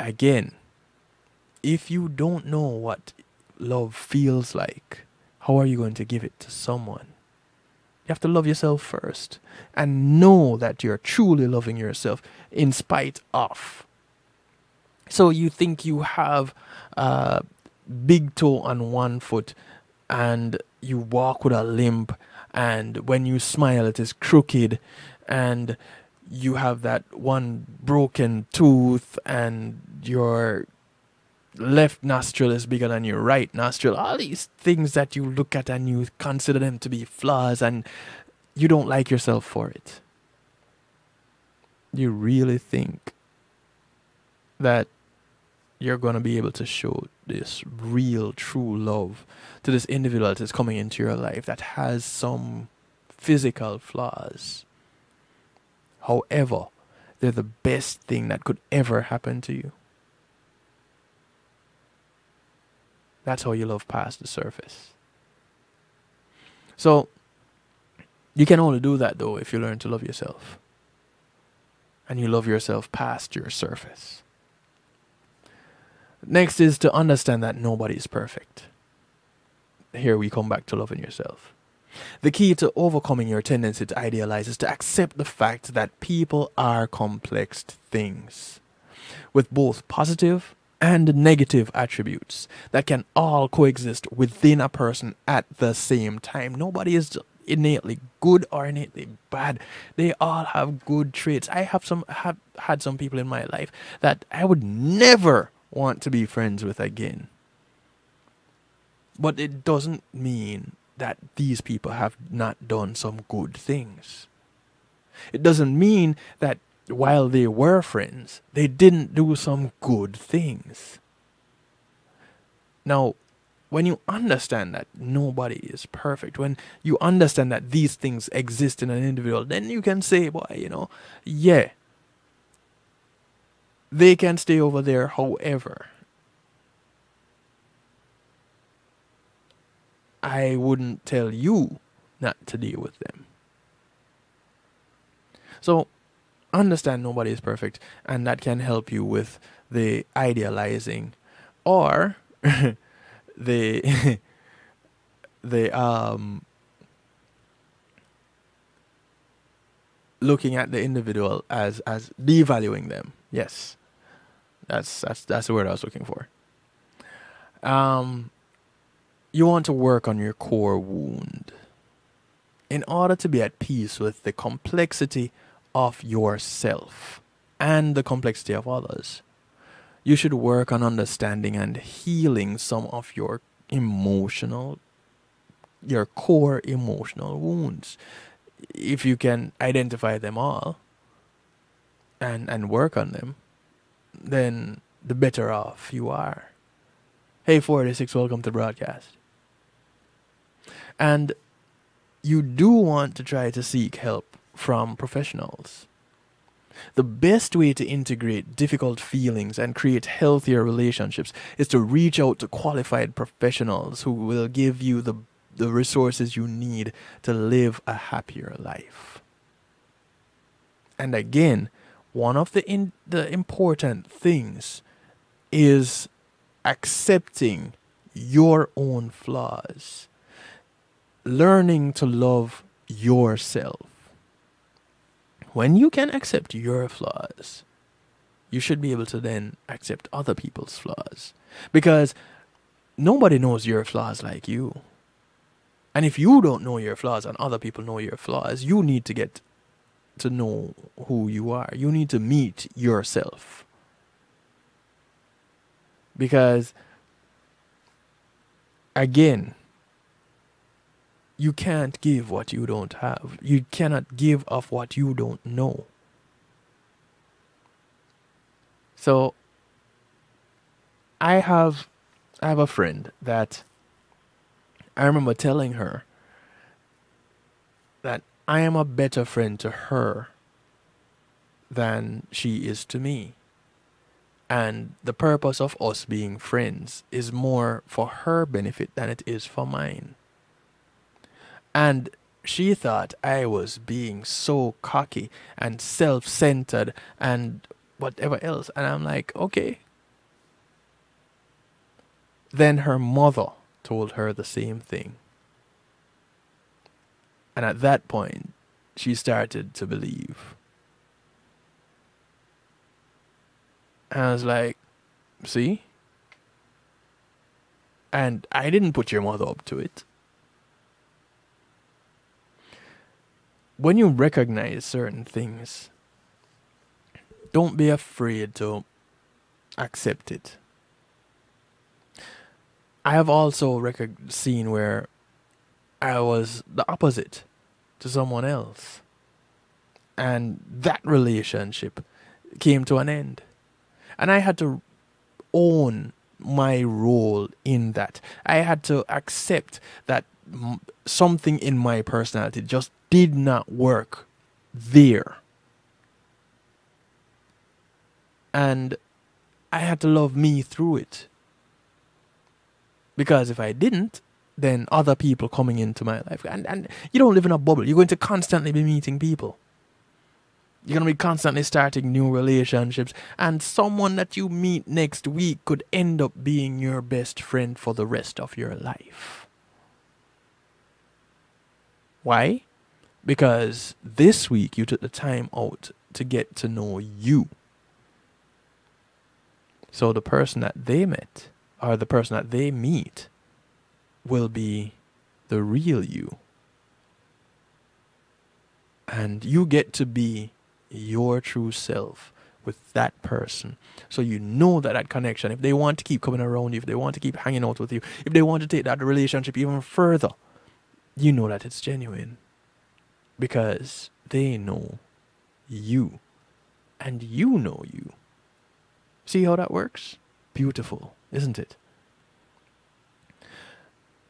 again, if you don't know what love feels like, how are you going to give it to someone? You have to love yourself first and know that you're truly loving yourself in spite of. So you think you have a big toe on one foot and you walk with a limp, and when you smile it is crooked, and you have that one broken tooth, and your left nostril is bigger than your right nostril. All these things that you look at and you consider them to be flaws, and you don't like yourself for it. You really think that you're going to be able to show this real, true love to this individual that is coming into your life that has some physical flaws. However, they're the best thing that could ever happen to you. That's how you love past the surface. So, you can only do that though if you learn to love yourself. And you love yourself past your surface. Next is to understand that nobody is perfect. Here we come back to loving yourself. The key to overcoming your tendency to idealize is to accept the fact that people are complex things with both positive and negative attributes that can all coexist within a person at the same time. Nobody is innately good or innately bad. They all have good traits. I have had some people in my life that I would never want to be friends with again. But it doesn't mean that these people have not done some good things. It doesn't mean that while they were friends, they didn't do some good things. Now, when you understand that nobody is perfect, when you understand that these things exist in an individual, then you can say, boy, yeah, they can stay over there. However, I wouldn't tell you not to deal with them. So, understand nobody is perfect, and that can help you with the idealizing or the looking at the individual as devaluing them. Yes, that's the word I was looking for. You want to work on your core wound in order to be at peace with the complexity of yourself and the complexity of others. You should work on understanding and healing some of your core emotional wounds. If you can identify them all and work on them, then the better off you are. Hey 46, welcome to the broadcast. And you do want to try to seek help from professionals. The best way to integrate difficult feelings and create healthier relationships is to reach out to qualified professionals who will give you the resources you need to live a happier life. And again, one of the important things is accepting your own flaws. Learning to love yourself. When you can accept your flaws, you should be able to then accept other people's flaws. Because nobody knows your flaws like you. And if you don't know your flaws and other people know your flaws, you need to get to know who you are. You need to meet yourself. Because, again, you can't give what you don't have. You cannot give of what you don't know. So, I have a friend that I remember telling her that I am a better friend to her than she is to me. And the purpose of us being friends is more for her benefit than it is for mine. And she thought I was being so cocky and self-centered and whatever else. And I'm like, okay, Then her mother told her the same thing. And at that point, she started to believe. And I was like, see? And I didn't put your mother up to it. When you recognize certain things, don't be afraid to accept it. I have also seen where I was the opposite to someone else. And that relationship came to an end. And I had to own my role in that. I had to accept that something in my personality just did not work there. And I had to love me through it. Because if I didn't, then other people coming into my life. And you don't live in a bubble. You're going to constantly be meeting people. You're going to be constantly starting new relationships. And someone that you meet next week could end up being your best friend for the rest of your life. Why? Because this week you took the time out to get to know you. So the person that they met, or the person that they meet, will be the real you. And you get to be your true self with that person. So you know that connection, if they want to keep coming around you, if they want to keep hanging out with you, if they want to take that relationship even further, you know that it's genuine. Because they know you. And you know you. See how that works? Beautiful, isn't it?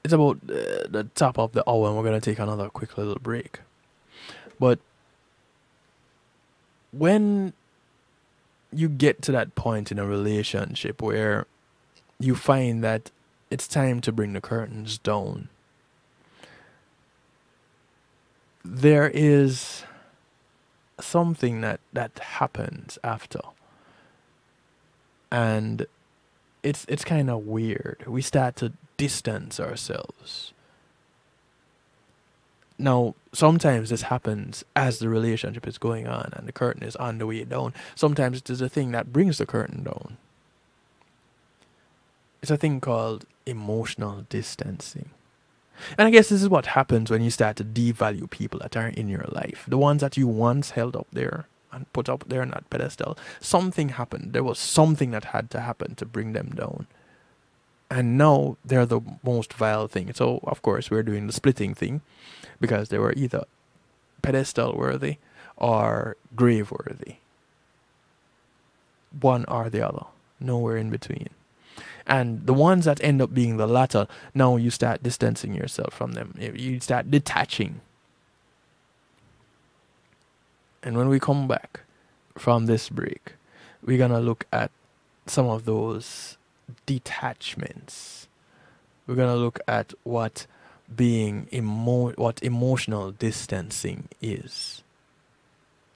It's about the top of the hour and we're going to take another quick little break. But when you get to that point in a relationship where you find that it's time to bring the curtains down, there is something that happens after. And it's kind of weird. We start to distance ourselves. Now, sometimes this happens as the relationship is going on and the curtain is on the way down. Sometimes it is a thing that brings the curtain down. It's a thing called emotional distancing. And I guess this is what happens when you start to devalue people that aren't in your life. The ones that you once held up there and put up there on that pedestal. Something happened. There was something that had to happen to bring them down. And now they're the most vile thing. So, of course, we're doing the splitting thing. Because they were either pedestal worthy or grave worthy. One or the other. Nowhere in between. And the ones that end up being the latter, now you start distancing yourself from them. You start detaching. And when we come back from this break, we're going to look at some of those detachments. We're going to look at what emotional distancing is.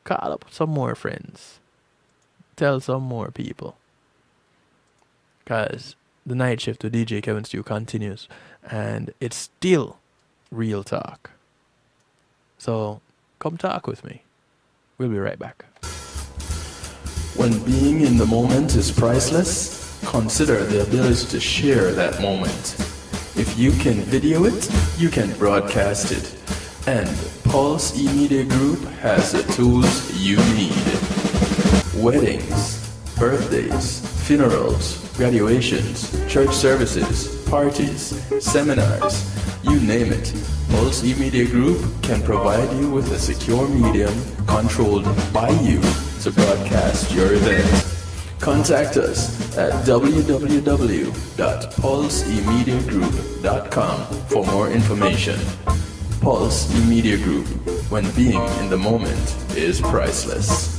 Call up some more friends. Tell some more people. Because the night shift with DJ Kevin Stew continues. And it's still real talk. So, come talk with me. We'll be right back. When being in the moment is priceless, consider the ability to share that moment. If you can video it, you can broadcast it. And Pulse E-Media Group has the tools you need. Weddings, birthdays, funerals, graduations, church services, parties, seminars, you name it. Pulse E-Media Group can provide you with a secure medium controlled by you to broadcast your event. Contact us at www.pulsemediagroup.com for more information. Pulse E-Media Group, when being in the moment is priceless.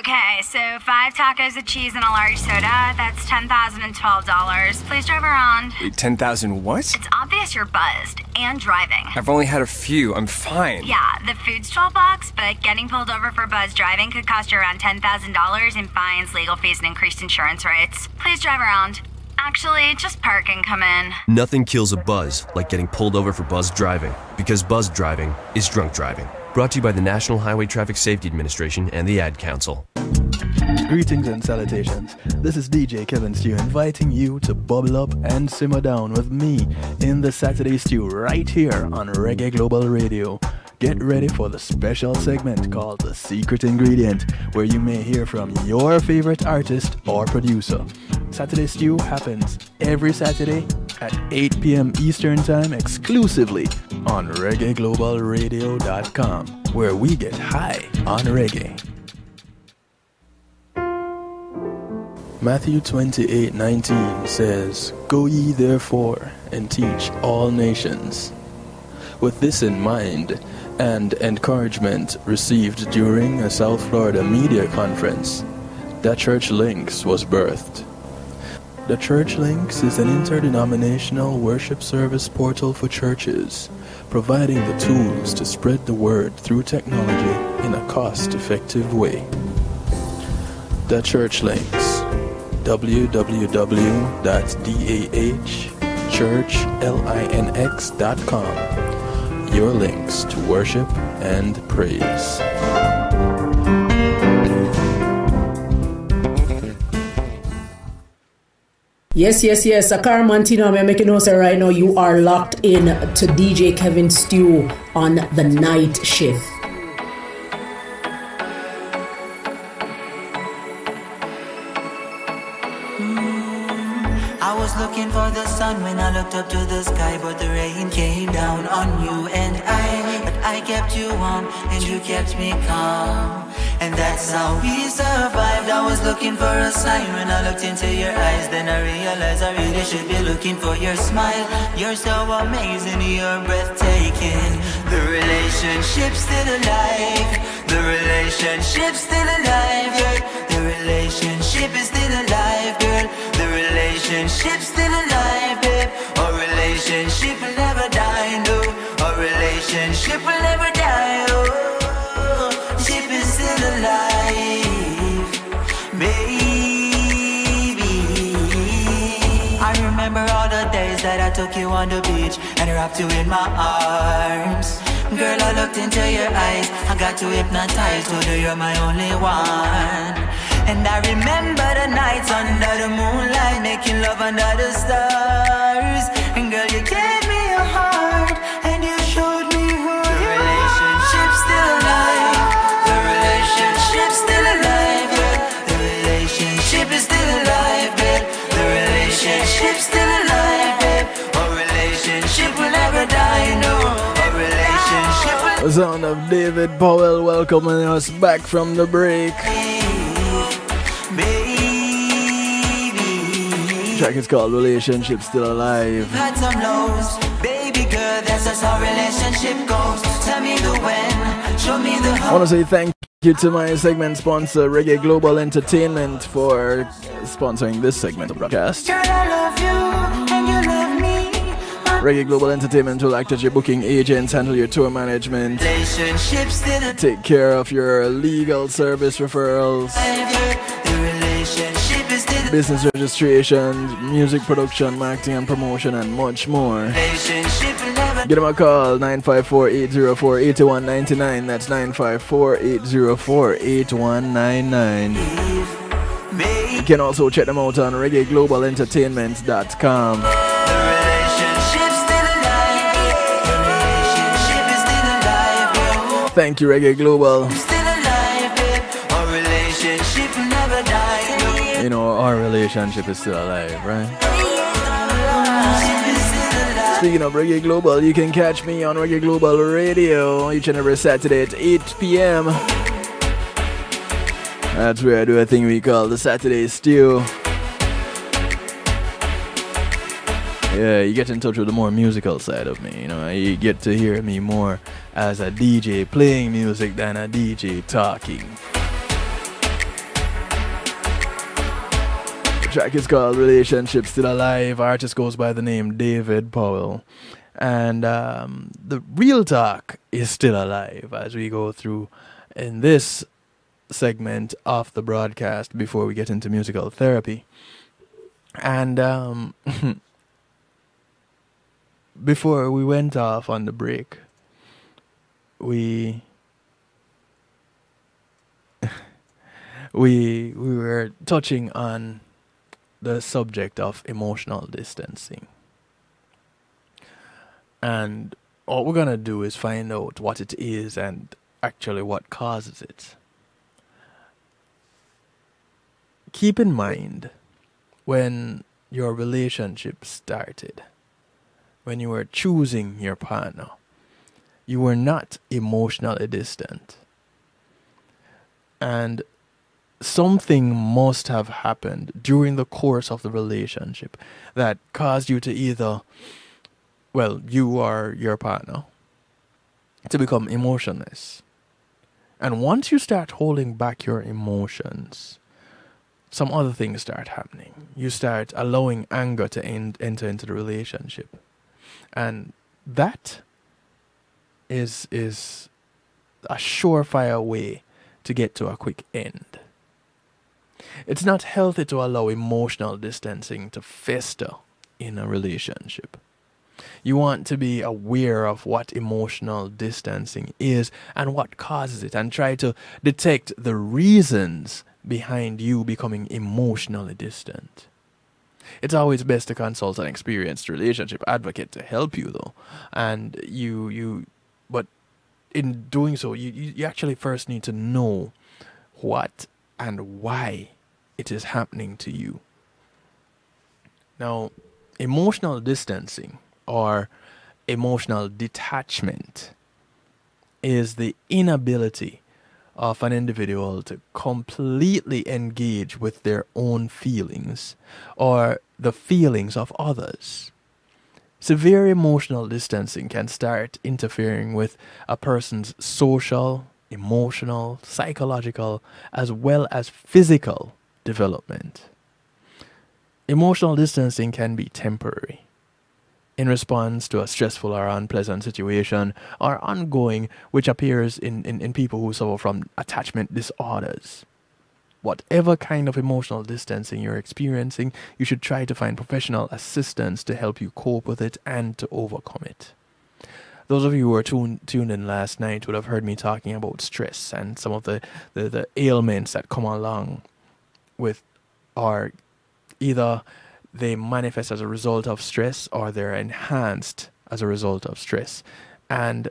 Okay, so 5 tacos of cheese and a large soda. That's $10,012. Please drive around. Wait, 10,000 what? It's obvious you're buzzed and driving. I've only had a few. I'm fine. Yeah, the food's $12, but getting pulled over for buzz driving could cost you around $10,000 in fines, legal fees, and increased insurance rates. Please drive around. Actually, just park and come in. Nothing kills a buzz like getting pulled over for buzz driving, because buzz driving is drunk driving. Brought to you by the National Highway Traffic Safety Administration and the Ad Council. Greetings and salutations. This is DJ Kevin Stew inviting you to bubble up and simmer down with me in the Saturday Stew right here on Reggae Global Radio. Get ready for the special segment called The Secret Ingredient, where you may hear from your favorite artist or producer. Saturday Stew happens every Saturday at 8 p.m. Eastern Time exclusively on ReggaeGlobalRadio.com, where we get high on reggae. Matthew 28:19 says, "Go ye therefore and teach all nations." With this in mind, and encouragement received during a South Florida media conference, The Church Links was birthed. The Church Links is an interdenominational worship service portal for churches, providing the tools to spread the word through technology in a cost-effective way. The Church Links, www.dahchurchlinx.com. Your links to worship and praise. Yes. Akar Mantino, I'm making notes right now. You are locked in to DJ Kevin Stew on the night shift. I was looking for the sun when I looked up to the sky, but the rain came down on you and but I kept you warm and you kept me calm. And that's how we survived. I was looking for a sign when I looked into your eyes. Then I realized I really should be looking for your smile. You're so amazing, you're breathtaking. The relationship's still alive. The relationship's still alive, girl. The relationship is still alive, girl. The relationship's still alive, babe. Our relationship will never die, no. Our relationship will never die, oh. Ship is still alive, baby. I remember all the days that I took you on the beach and wrapped you in my arms. Girl, I looked into your eyes, I got too hypnotized, told you you're my only one. And I remember the nights under the moonlight, making love under the stars. And girl, you gave me your heart, and you showed me who you are. The relationship's still alive. The relationship's still alive, yeah. The relationship is still alive, babe. The relationship's still alive, babe. Our relationship will never die, no. Our relationship will The sound of David Powell welcoming us back from the break. Track is called Relationship Still Alive. had some lows, baby girl, that's just how relationship goes. Tell me the when, show me the how. I want to say thank you to my segment sponsor, Reggae Global Entertainment, for sponsoring this segment of broadcast. Girl, I love you, and you love me. Reggae Global Entertainment will act as your booking agents, handle your tour management, Relationship still take care of your legal service referrals, alive, the relationship is still business registrations, music production, marketing and promotion, and much more. relationship will never Give them a call, 954-804-8199. That's 954-804-8199. You can also check them out on reggaeglobalentertainment.com. the relationship still alive. The relationship is still alive, yeah. Thank you, Reggae Global. Still alive, babe. Our relationship will never die, no. You know, our relationship is still alive, right? Speaking of Reggae Global, you can catch me on Reggae Global Radio each and every Saturday at 8 p.m. That's where I do a thing we call the Saturday Stew. Yeah, you get in touch with the more musical side of me, you know, you get to hear me more as a DJ playing music than a DJ talking. track is called Relationship Still Alive. Artist goes by the name David Powell. And the real talk is still alive as we go through in this segment of the broadcast before we get into musical therapy. And before we went off on the break, we were touching on the subject of emotional distancing. And what we're going to do is find out what it is and actually what causes it. Keep in mind, when your relationship started, when you were choosing your partner, you were not emotionally distant. And something must have happened during the course of the relationship that caused you to either, well, you or your partner, to become emotionless. And once you start holding back your emotions, some other things start happening. You start allowing anger to enter into the relationship. And that is a surefire way to get to a quick end. It's not healthy to allow emotional distancing to fester in a relationship. You want to be aware of what emotional distancing is and what causes it, and try to detect the reasons behind you becoming emotionally distant. It's always best to consult an experienced relationship advocate to help you, though. And but in doing so, you actually first need to know what and why it is happening to you. Now, emotional distancing or emotional detachment is the inability of an individual to completely engage with their own feelings or the feelings of others. Severe emotional distancing can start interfering with a person's social, emotional, psychological, as well as physical development. Emotional distancing can be temporary, in response to a stressful or unpleasant situation, or ongoing, which appears in people who suffer from attachment disorders. Whatever kind of emotional distancing you're experiencing, you should try to find professional assistance to help you cope with it and to overcome it. Those of you who were tuned in last night would have heard me talking about stress and some of the ailments that come along with, or either they manifest as a result of stress or they're enhanced as a result of stress. And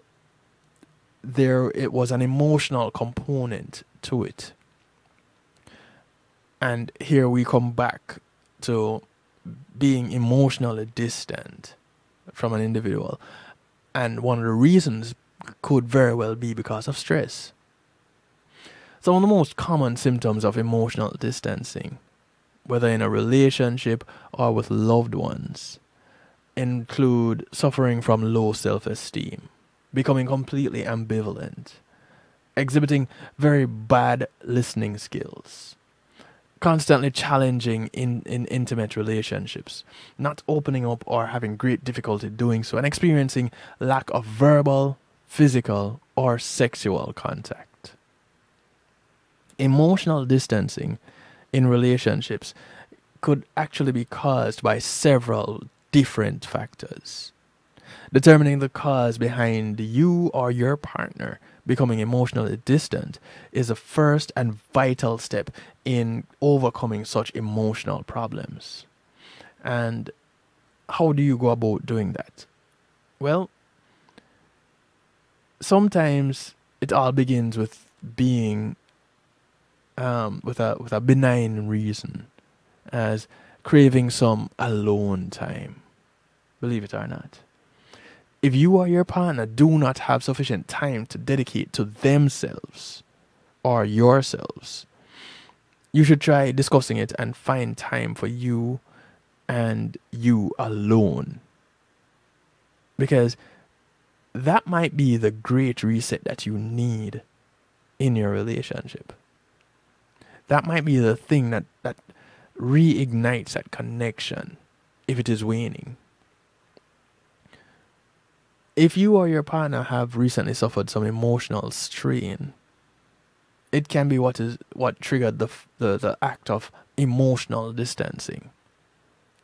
it was an emotional component to it. And here we come back to being emotionally distant from an individual. And one of the reasons could very well be because of stress. Some of the most common symptoms of emotional distancing, whether in a relationship or with loved ones, include suffering from low self-esteem, becoming completely ambivalent, exhibiting very bad listening skills, constantly challenging in intimate relationships, not opening up or having great difficulty doing so, and experiencing lack of verbal, physical, or sexual contact. Emotional distancing in relationships could actually be caused by several different factors. Determining the cause behind you or your partner becoming emotionally distant is a first and vital step in overcoming such emotional problems. And how do you go about doing that? Well, sometimes it all begins with being with a benign reason, as craving some alone time. Believe it or not. If you or your partner do not have sufficient time to dedicate to themselves or yourselves, you should try discussing it and find time for you and you alone. Because that might be the great reset that you need in your relationship. That might be the thing that reignites that connection if it is waning. If you or your partner have recently suffered some emotional strain, it can be what triggered the act of emotional distancing.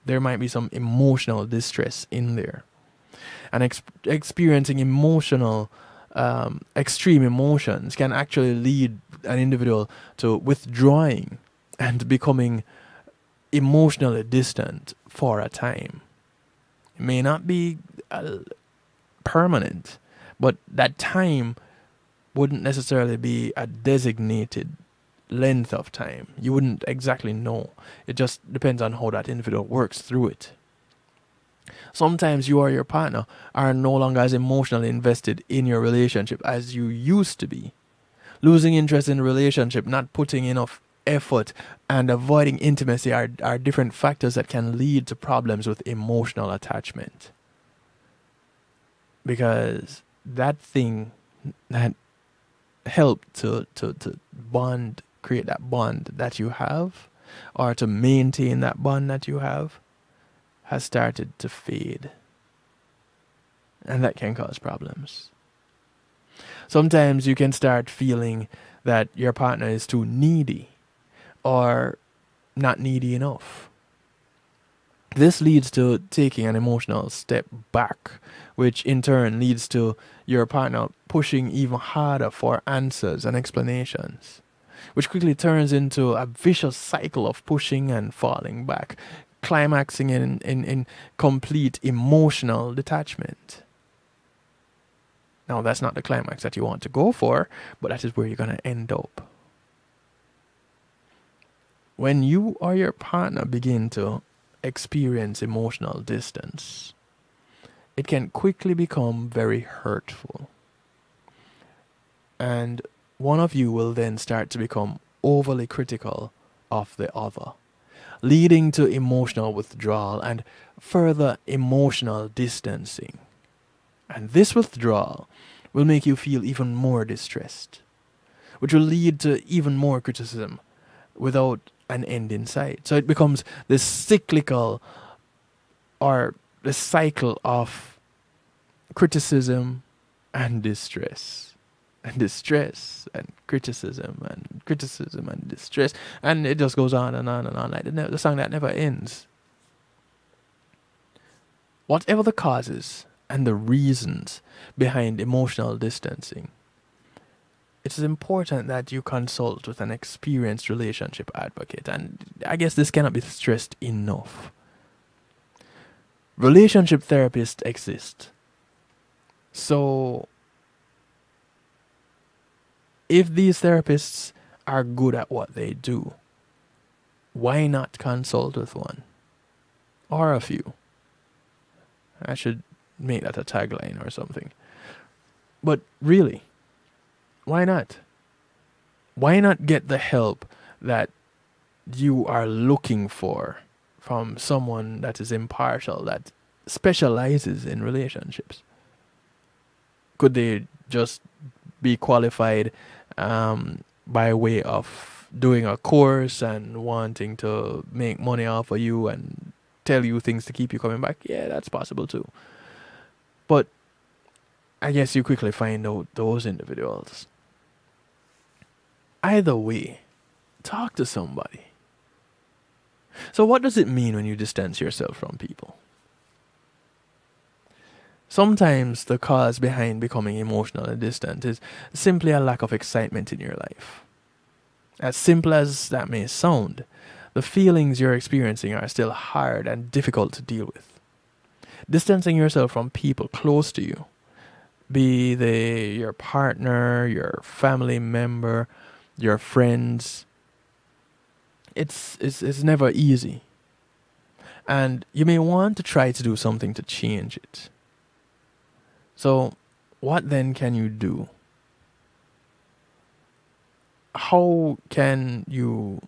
There might be some emotional distress in there. And experiencing extreme emotions can actually lead an individual to withdrawing and becoming emotionally distant for a time. It may not be permanent, but that time wouldn't necessarily be a designated length of time. You wouldn't exactly know. It just depends on how that individual works through it. Sometimes you or your partner are no longer as emotionally invested in your relationship as you used to be. Losing interest in the relationship, not putting enough effort, and avoiding intimacy are different factors that can lead to problems with emotional attachment. Because that thing that helped to bond, create that bond that you have, or to maintain that bond that you have, has started to fade. And that can cause problems. Sometimes you can start feeling that your partner is too needy or not needy enough. This leads to taking an emotional step back, which in turn leads to your partner pushing even harder for answers and explanations, which quickly turns into a vicious cycle of pushing and falling back, climaxing in complete emotional detachment. Now, that's not the climax that you want to go for, but that is where you're going to end up. When you or your partner begin to experience emotional distance, it can quickly become very hurtful. And one of you will then start to become overly critical of the other, leading to emotional withdrawal and further emotional distancing. And this withdrawal will make you feel even more distressed, which will lead to even more criticism without an end in sight. So it becomes this cyclical, or the cycle of criticism and distress, and distress and criticism and criticism and distress, and it just goes on and on and on like the song that never ends. Whatever the causes and the reasons behind emotional distancing, it is important that you consult with an experienced relationship advocate, and I guess this cannot be stressed enough. Relationship therapists exist. So, if these therapists are good at what they do, why not consult with one? Or a few. I should make that a tagline or something. But really, why not? Why not get the help that you are looking for from someone that is impartial, that specializes in relationships? Could they just be qualified by way of doing a course and wanting to make money off of you and tell you things to keep you coming back? Yeah, that's possible too. But I guess you quickly find out those individuals. Either way, talk to somebody. So what does it mean when you distance yourself from people? Sometimes the cause behind becoming emotionally distant is simply a lack of excitement in your life. As simple as that may sound, the feelings you're experiencing are still hard and difficult to deal with. Distancing yourself from people close to you, be they your partner, your family member, your friends, it's never easy. And you may want to try to do something to change it. So, what then can you do? How can you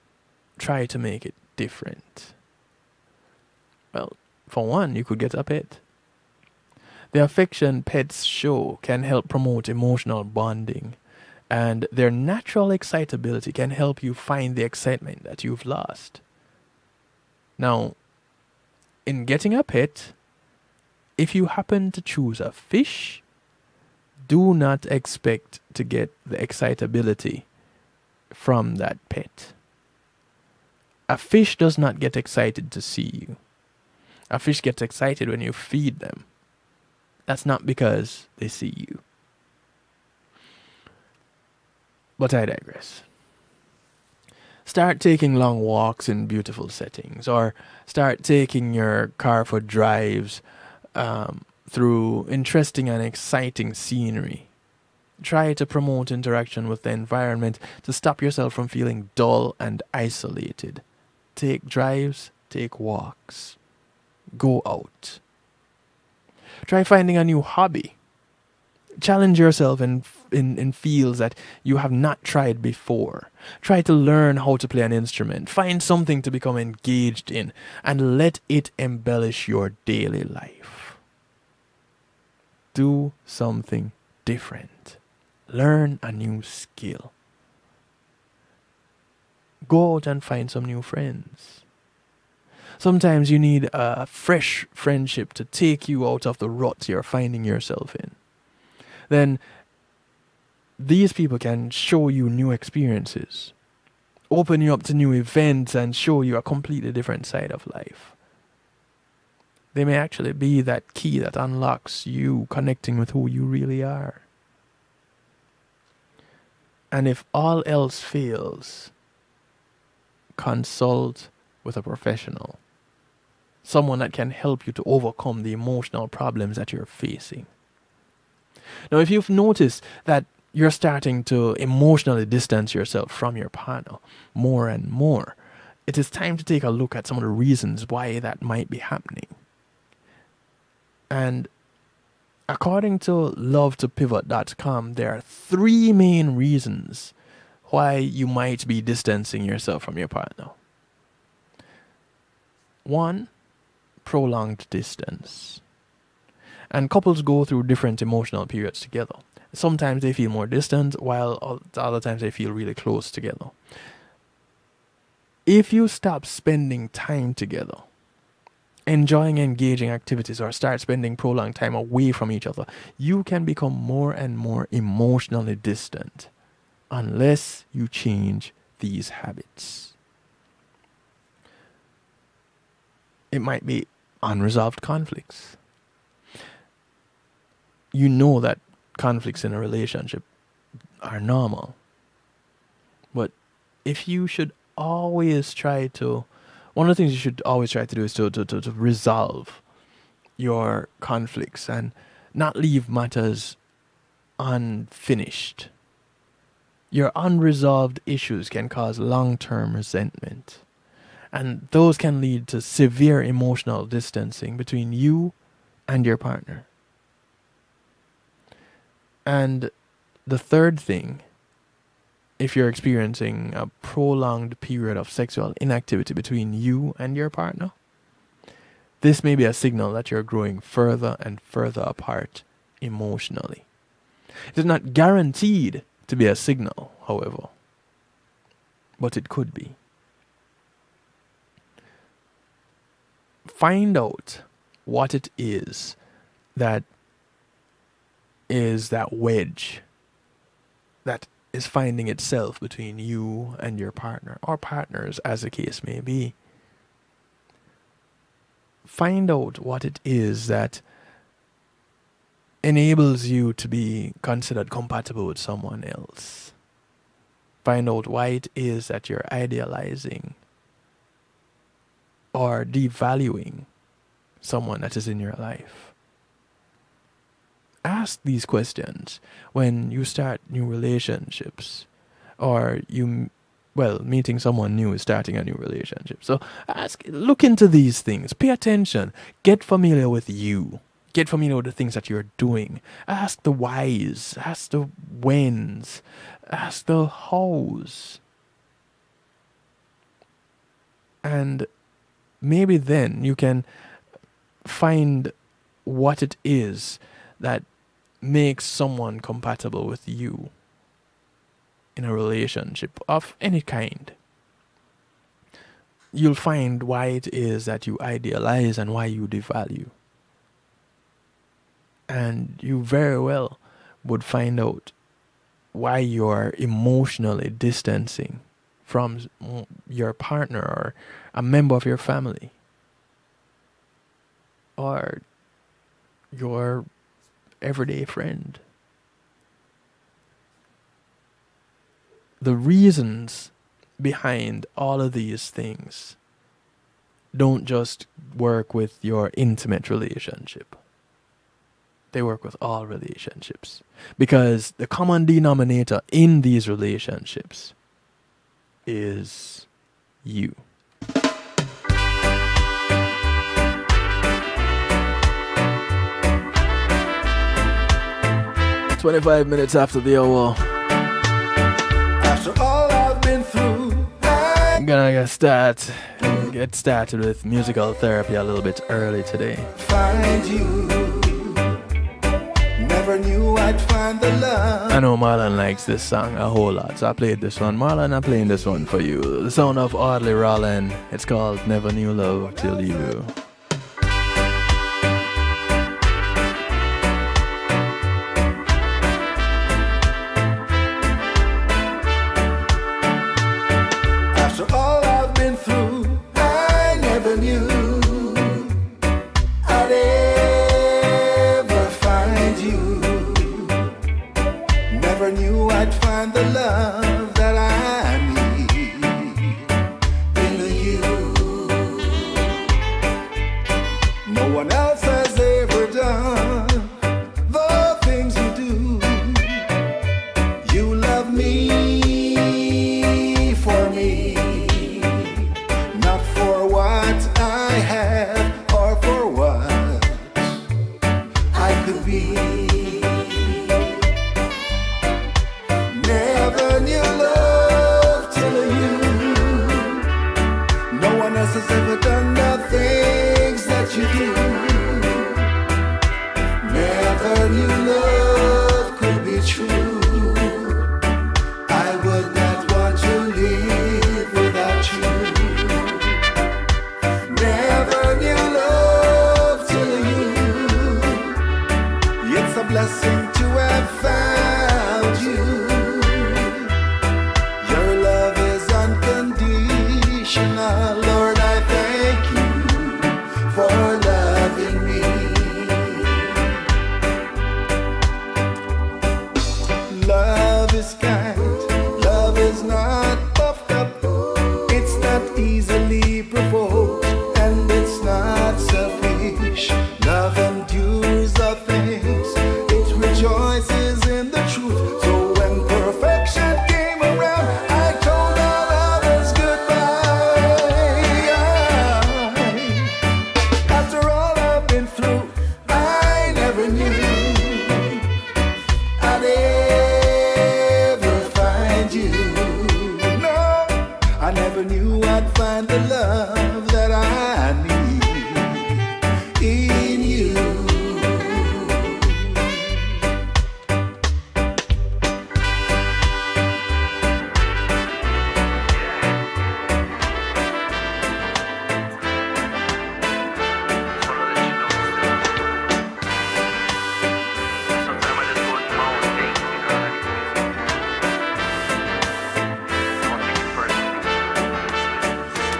try to make it different? Well, for one, you could get a pet. The Affection Pets show can help promote emotional bonding, and their natural excitability can help you find the excitement that you've lost. Now, in getting a pet, if you happen to choose a fish, do not expect to get the excitability from that pet. A fish does not get excited to see you. A fish gets excited when you feed them. That's not because they see you. But I digress. Start taking long walks in beautiful settings, or start taking your car for drives through interesting and exciting scenery. Try to promote interaction with the environment to stop yourself from feeling dull and isolated. Take drives, take walks. Go out. Try finding a new hobby. Challenge yourself in fields that you have not tried before. Try to learn how to play an instrument. Find something to become engaged in and let it embellish your daily life. Do something different. Learn a new skill. Go out and find some new friends. Sometimes you need a fresh friendship to take you out of the rut you're finding yourself in. Then these people can show you new experiences, open you up to new events, and show you a completely different side of life. They may actually be that key that unlocks you connecting with who you really are. And if all else fails, consult with a professional. Someone that can help you to overcome the emotional problems that you're facing. Now, if you've noticed that you're starting to emotionally distance yourself from your partner more and more, it is time to take a look at some of the reasons why that might be happening. And according to LoveToPivot.com, there are 3 main reasons why you might be distancing yourself from your partner. 1, prolonged distance. And couples go through different emotional periods together. Sometimes they feel more distant, while other times they feel really close together. If you stop spending time together, enjoying engaging activities, or start spending prolonged time away from each other, you can become more and more emotionally distant unless you change these habits. It might be unresolved conflicts. You know that conflicts in a relationship are normal. But if you should always try to, one of the things you should always try to do is to resolve your conflicts and not leave matters unfinished. Your unresolved issues can cause long-term resentment. And those can lead to severe emotional distancing between you and your partner. And the third thing, if you're experiencing a prolonged period of sexual inactivity between you and your partner, this may be a signal that you're growing further and further apart emotionally. It is not guaranteed to be a signal, however, but it could be. Find out what it is that wedge that is finding itself between you and your partner, or partners as the case may be. Find out what it is that enables you to be considered compatible with someone else. Find out why it is that you're idealizing or devaluing someone that is in your life. Ask these questions when you start new relationships, or meeting someone new is starting a new relationship. So look into these things, pay attention, get familiar with you, get familiar with the things that you're doing. Ask the whys, ask the whens, ask the hows. And maybe then you can find what it is that makes someone compatible with you in a relationship of any kind. you'll find why it is that you idealize and why you devalue. And you very well would find out why you're emotionally distancing from your partner or a member of your family or your everyday friend. The reasons behind all of these things don't just work with your intimate relationship. They work with all relationships. Because the common denominator in these relationships is you. "25 minutes after the hour. After all I've been through, I'm gonna get started with musical therapy a little bit early today. Find you. Never knew I'd find the love. I know Marlon likes this song a whole lot, so I played this one. Marlon, I'm playing this one for you. The sound of Audley Rollin. It's called Never Knew Love Till You. After all I've been through, I never knew I'd ever find you. Never knew I'd find the love that I need in you. No one else has ever done the things you do. You love me for me, not for what I have or for what I could be. Never knew love till you. No one else has ever done the things that you do. Never knew love could be true. I would not want to live without you. Never knew love till you. It's a blessing to have found you. Your love is unconditional. Lord, I thank you for loving me. Love is kind, love is not puffed up, it's not easily provoked, and it's not selfish. Love endures all things, it rejoices in the truth. So when perfection came around, I told all others goodbye. After all I've been through, I never knew I'd ever find you. No, I never knew I'd find the love that I need in you.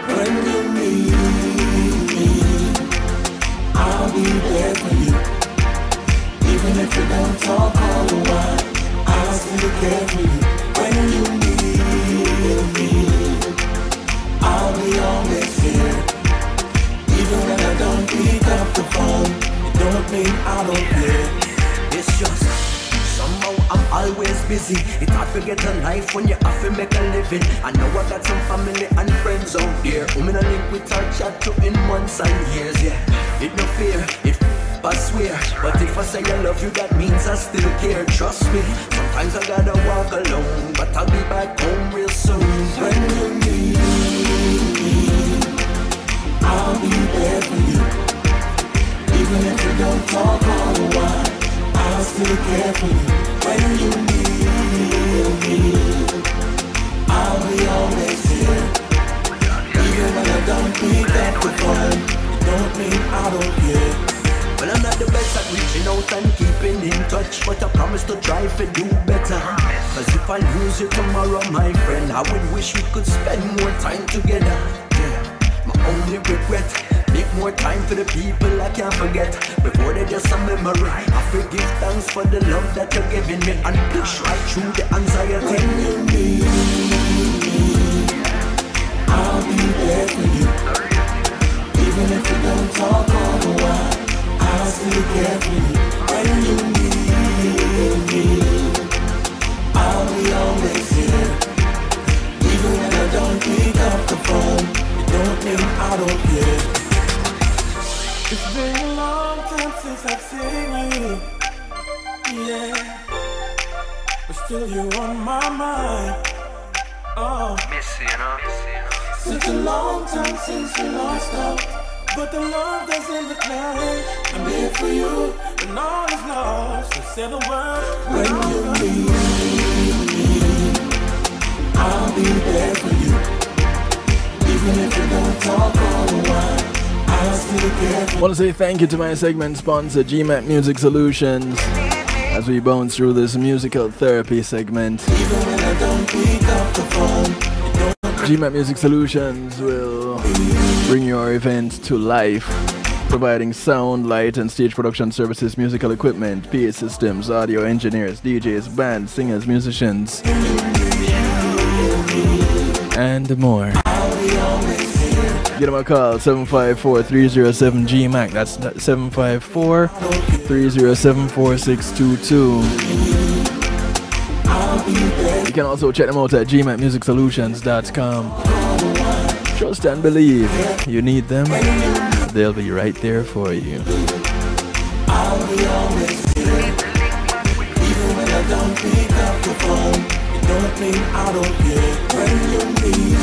When you need me, I'll be there for you. Even if you don't talk all the while, I'll still care for you. When you need me, I'll be always here. Even when I don't pick up the phone, it don't mean I don't care. It's just somehow I'm always busy. It's hard to get a life when you have to make a living. I know I got some family and friends out there who me no link with our chat to in months and years. Yeah, it no fear, it I swear. But if I say I love you, that means I still care. Trust me, sometimes I gotta walk alone, but I'll be back home real soon. When you need me, I'll be there for you. Even if you don't talk all the while, I'll still care for you. When you need me, I'll be always here. Even when I try to do better. Cause if I lose you tomorrow, my friend, I would wish we could spend more time together. Yeah, my only regret, make more time for the people I can't forget. Before they're just a memory, I forgive thanks for the love that you're giving me and push right through the anxiety. When you need me, I'll be there for you. Even if you don't talk all the while, I'll still care for you. When you need me, I'll be always here. Even when I don't pick up the phone, it don't mean I don't care. It's been a long time since I've seen you, yeah, but still you on my mind. Oh, miss you, you know. Such a long time since you lost out, but the love doesn't decline. I'm here for you, when all is lost. So say the word. When you need me, I'll be there for you. Even if you don't talk all the while, I'll still care for you. I want to say thank you to my segment sponsor, GMAT Music Solutions, as we bounce through this musical therapy segment. Even when I don't pick up the phone, GMAT Music Solutions will bring your event to life, providing sound, light, and stage production services, musical equipment, PA systems, audio engineers, DJs, bands, singers, musicians, and more. Give them a call, 754-307-GMAC. That's 754-307-4622. You can also check them out at gmatmusicsolutions.com. Trust and believe. You need them, they'll be right there for you. I'll be always here. Even when I don't pick up the phone, it don't mean I don't care. When you need me,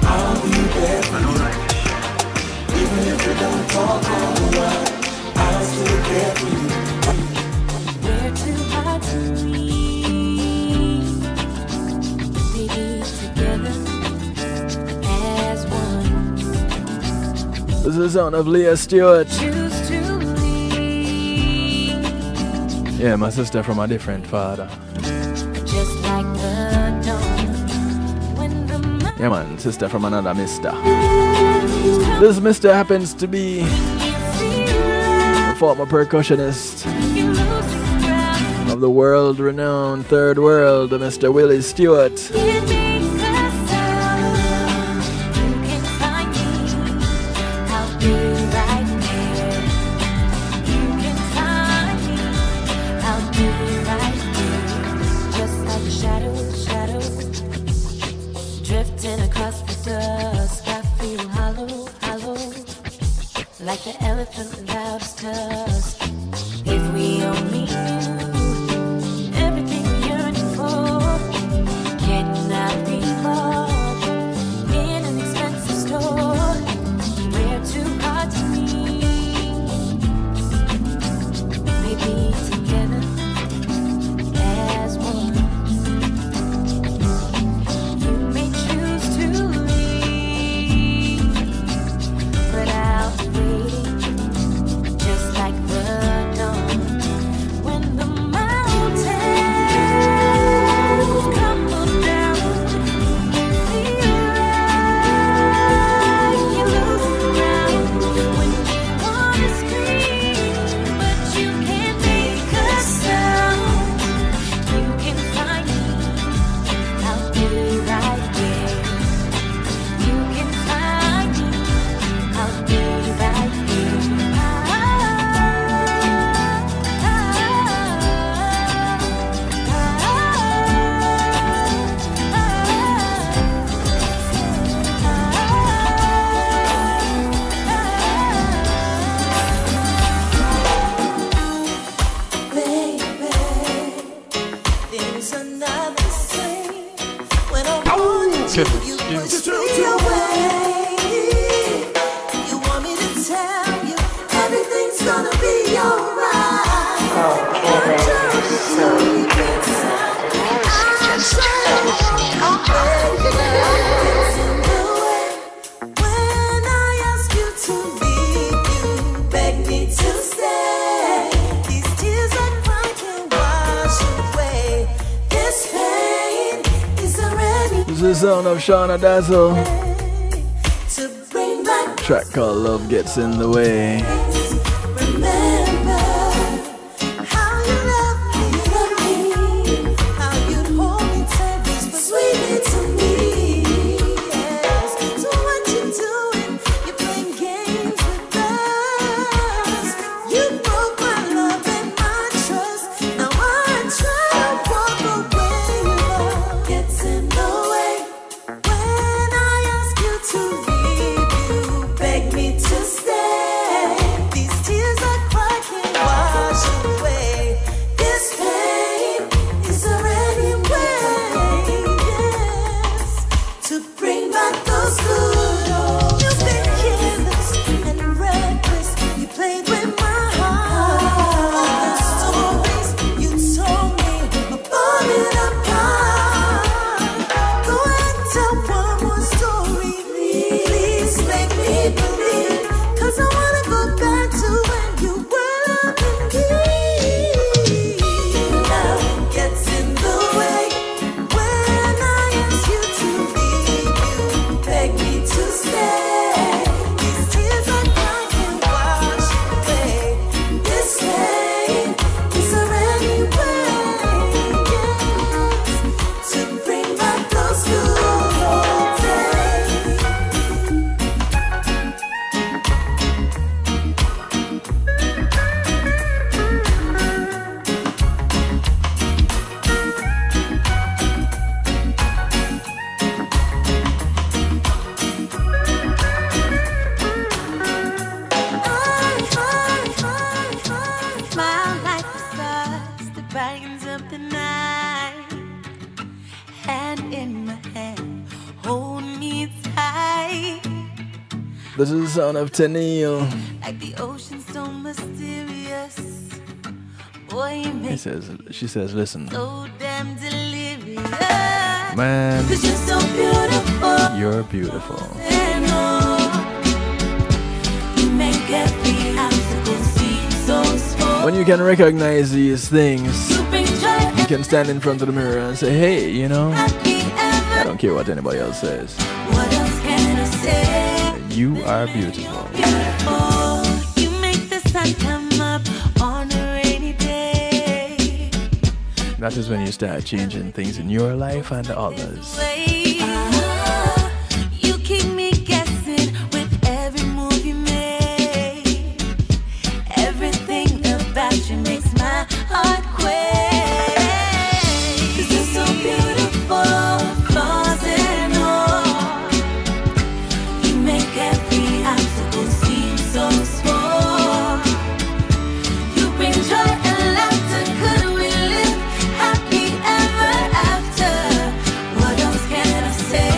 I'll be there for you. Even if you don't talk all the while, I'll still care for you. We're too hard to leave. Baby, together as one. This is the sound of Leah Stewart. Choose to leave. Yeah, my sister from a different father. Just like the dawn. When the Yeah, man, sister from another mister. This mister happens to be a former percussionist of the world-renowned Third World, Mr. Willie Stewart. Like the elephant without its tusk. If we only knew everything we're yearning for cannot be bought in an expensive store. We're too hard to meet. Maybe together as one. You may choose to leave, but I'll be waiting, just like the dawn. When the mountains crumble down, you feel like you're losing ground. When you wanna scream, but you can't make a sound, you can find me, I'll be right there. You can find me, I'll be right here. Baby, there's another say when I want you, you push me away. You want me to tell you everything's gonna be alright. I'm trying to keep it inside. I'm trying to it's in the way. When I ask you to leave, you beg me to stay. These tears are This is the sound of Shauna Dazzle. Track called Love Gets in the Way. This is the sound of Tennille. Like the ocean so mysterious. Boy, you She says, listen. So damn delirious. Man, 'Cause you're so beautiful. You're beautiful. You make every obstacle seem so small. When you can recognize these things, you can stand in front of the mirror and say, hey, you know, I don't care what anybody else says. What else can I say? You are beautiful. Beautiful. You make the sun come up on a rainy day. That is when you start changing things in your life and others. You keep me guessing with every move you make. Everything about you makes my heart quake. 'Cause you're so beautiful, flaws and all. You make every obstacle seem so small. You bring joy and laughter. Could we live happy ever after? What else can I say?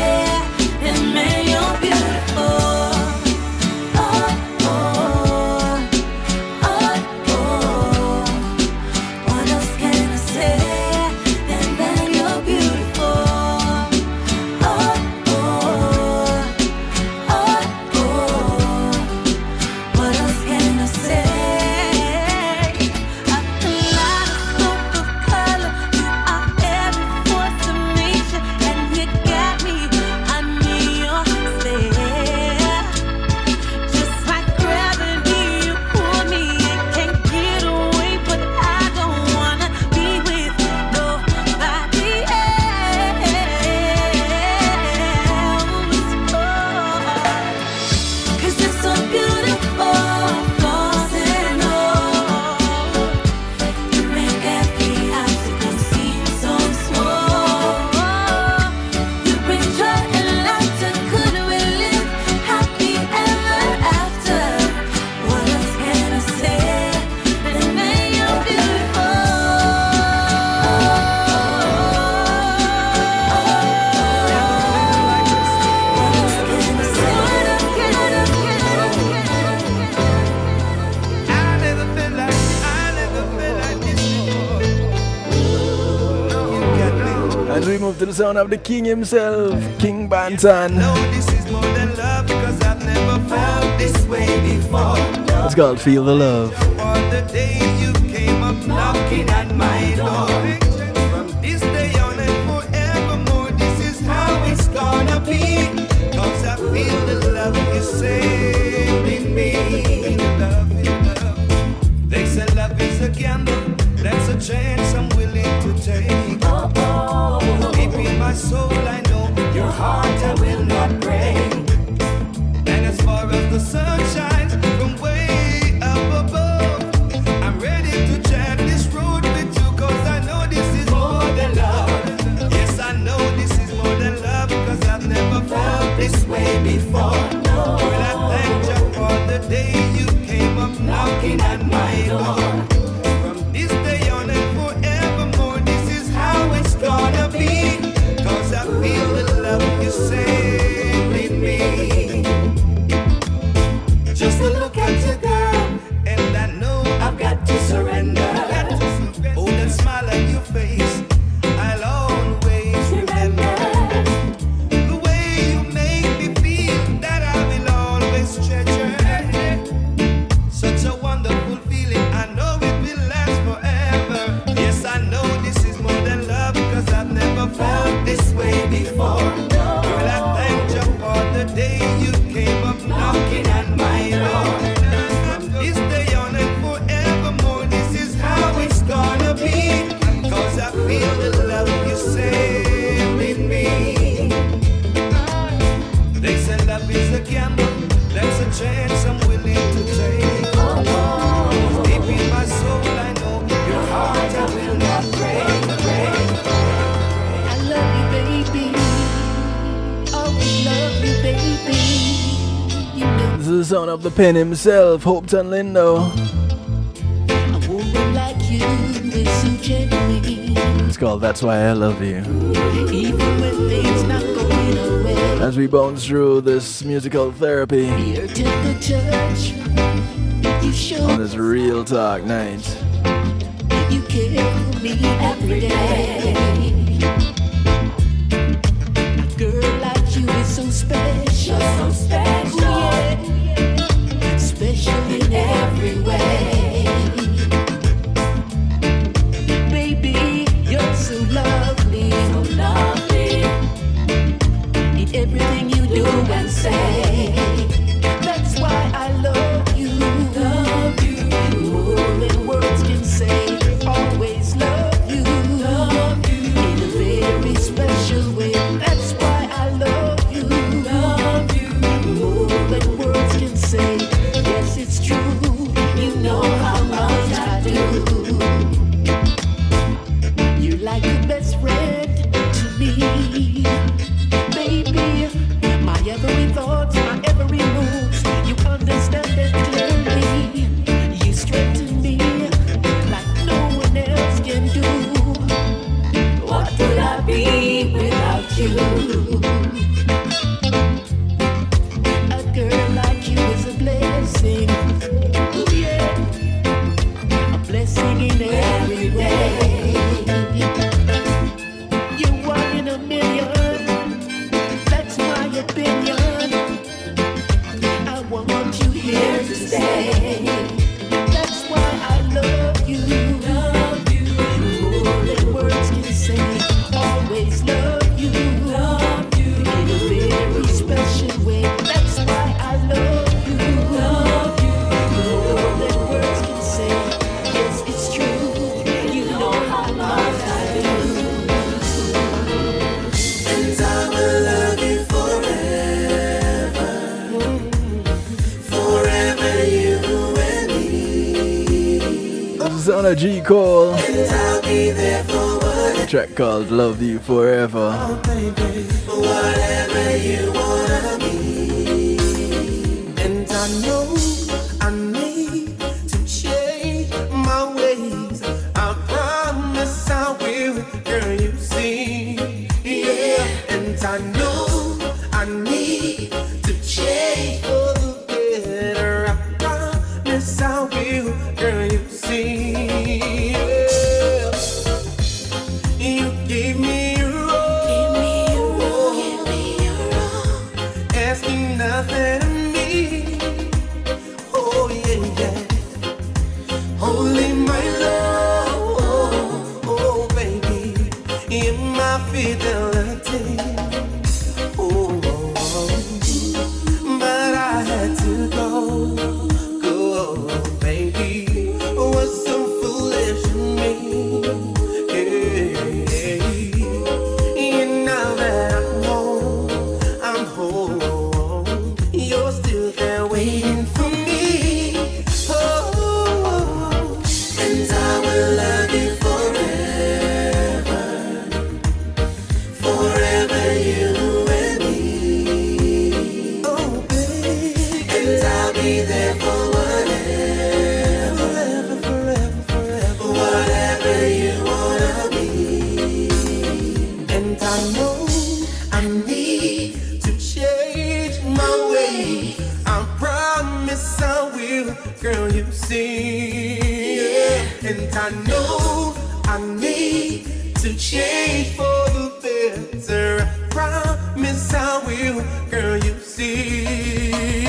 And man, you're beautiful. Oh, oh, oh, oh. What else can I say? And man, you're beautiful. Oh, oh, oh, oh. What else can I say? A kaleidoscope of color. You are every force of nature, and you got me under your stare. Just like gravity, you pull me and can't get away. But I don't wanna be with nobody else. Oh, 'cause you're so beautiful, flaws and all. You make every obstacle seem so small. You bring joy and laughter. Could we live happy ever after? What else can I say? And man, you're beautiful. What else can I say? And we move to the sound of the king himself, King Banton. This way before. It's called Feel the Love. On the day you came up knocking at my door. From this day on and forevermore, this is how it's chance I'm willing to take. Deep in my soul, I know your heart I will not break. And as far as the sun shines from way up above, I'm ready to chat this road with you, cause I know this is more than love. Yes, I know this is more than love, cause I've never felt this way before. Girl, I thank you for the day you came up knocking at my door. From this day on and forevermore, this is how it's gonna be, cause I feel the love you send in me. Just to look at you, girl, and I know I've got to surrender. Oh, that smile on your face, I'll always remember. The way you make me feel, that I will always treasure. Such a wonderful feeling, I know it will last forever. Yes, I know this is more than love, cause I've never felt this way before. Girl, I thank you for the day you came up knocking at my door. From this day on and forevermore, this is how it's gonna be, cause I feel the love you send in me. They say love is a gamble, that's a chance I'm willing to take. Deep in my soul, I know your heart I will not break. I love you, baby. Always love you, baby. You know This is the sound of the pen himself, Hopeton Lindo. a woman like you is so genuine. It's called That's Why I Love You. Even when things not going away. As we bounce through this musical therapy Your tender touch, you show on this Real Talk night. you care for me every day. A girl like you is so special, so special. Yeah. Special in every way. Baby, you're so lovely, so lovely. In everything you do and say. That's why I love you, love you. More than words can say. Always love you, in a very special way. That's why I love you, more than words can say. Yes, it's true, you know how much I do. You're like a best friend to me, baby. My every thought, my every move, you understand it clearly. You strengthen me like no one else can do. What would I be without you? A girl like you is a blessing. Ooh, yeah. A blessing in every way. You're one in a million. That's my opinion. I want you here to stay. That's why I love you, more than words can say. Always love you, in a very special way. That's why I love you, more than words can say. Yes, it's true, you know how much I do. And I will love you forever. Forever, you and me. This is on a G Cole. And I'll be there for A track called Love You Forever. whatever you wanna be. And I know I need to change my ways. I promise I will, girl, you see. Yeah, and I know I need to change for the better. I promise I will, girl, you see. Yeah. You gave me your all, asking nothing of me. Oh yeah, yeah. Only my love, oh baby, in my fidelity. Oh, but I had to go, baby. Was so foolish of me. be to change for the better. Promise I will, girl, you see.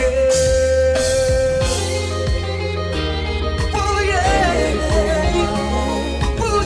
Oh yeah, oh yeah, oh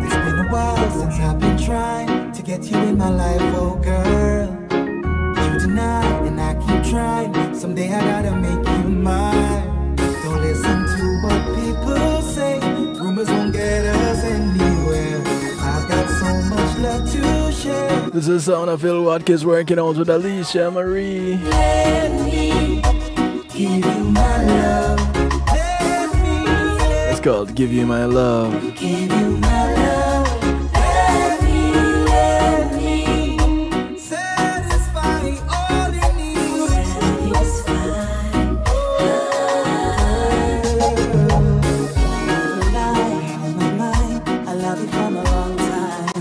It's been a while since I've been trying to get you in my life, oh girl. You deny and I keep trying. Someday I gotta make you mine. Don't listen to what people say. Rumors won't get us anywhere. I've got so much love to share. This is the sound of Phil Watkins working out with Alicia Marie. Let me give you my love. It's called Give You My Love. Give you my love. Let me satisfy all your needs. I love you from a long time,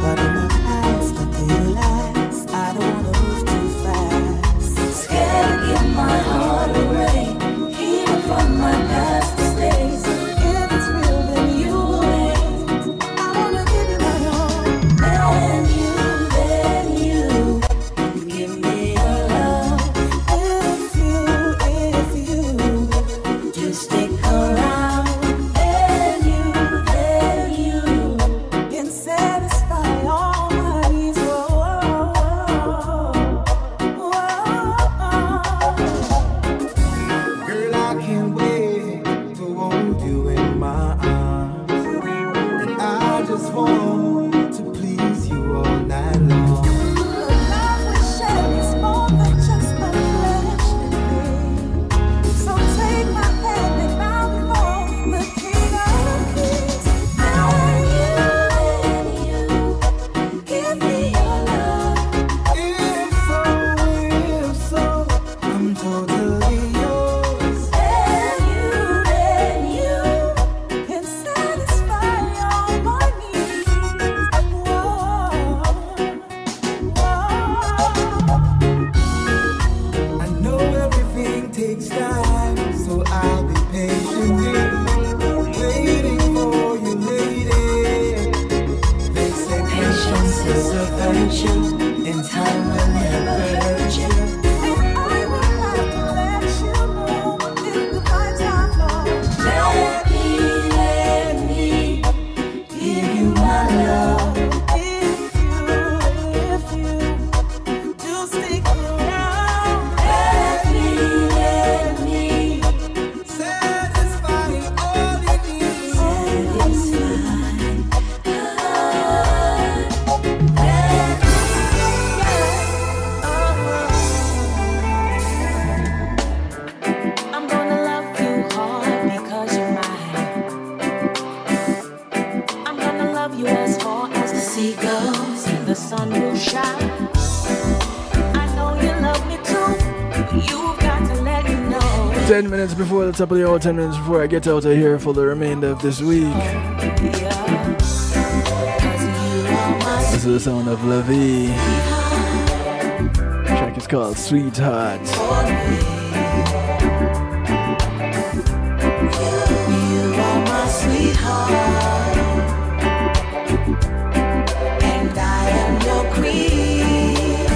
but in the past I realized I don't wanna move too fast. Scared to give my heart away, even from my past mistakes. If it's real, then you wait. I wanna give you my all. Then you give me your love. If you just stick around, then you can satisfy all my needs. Girl, I can't wait to hold you in my arms, and I just want to please you all night long. The love we share is more than just my flesh and blood. So take my hand and bow before the King of Kings. Then you give me your love. If so, I'm totally yours. Then you can satisfy all my needs. I know everything takes time, so I'll be patient here, waiting for you, lady. They say patience is a virtue, and time will never hurt you. And I will have to let you know if the vibes are low. Let me give you my love. If you do stick around, let me satisfy all your needs. I'm gonna love you hard because you're mine. I'm gonna love you as far as the sea goes and the sun will shine. I know you love me too, but you've got to let me know. 10 minutes before the top of the hour, 10 minutes before I get out of here for the remainder of this week. This is the sound of Levy. The track is called Sweetheart. You are my sweetheart, and I am your queen.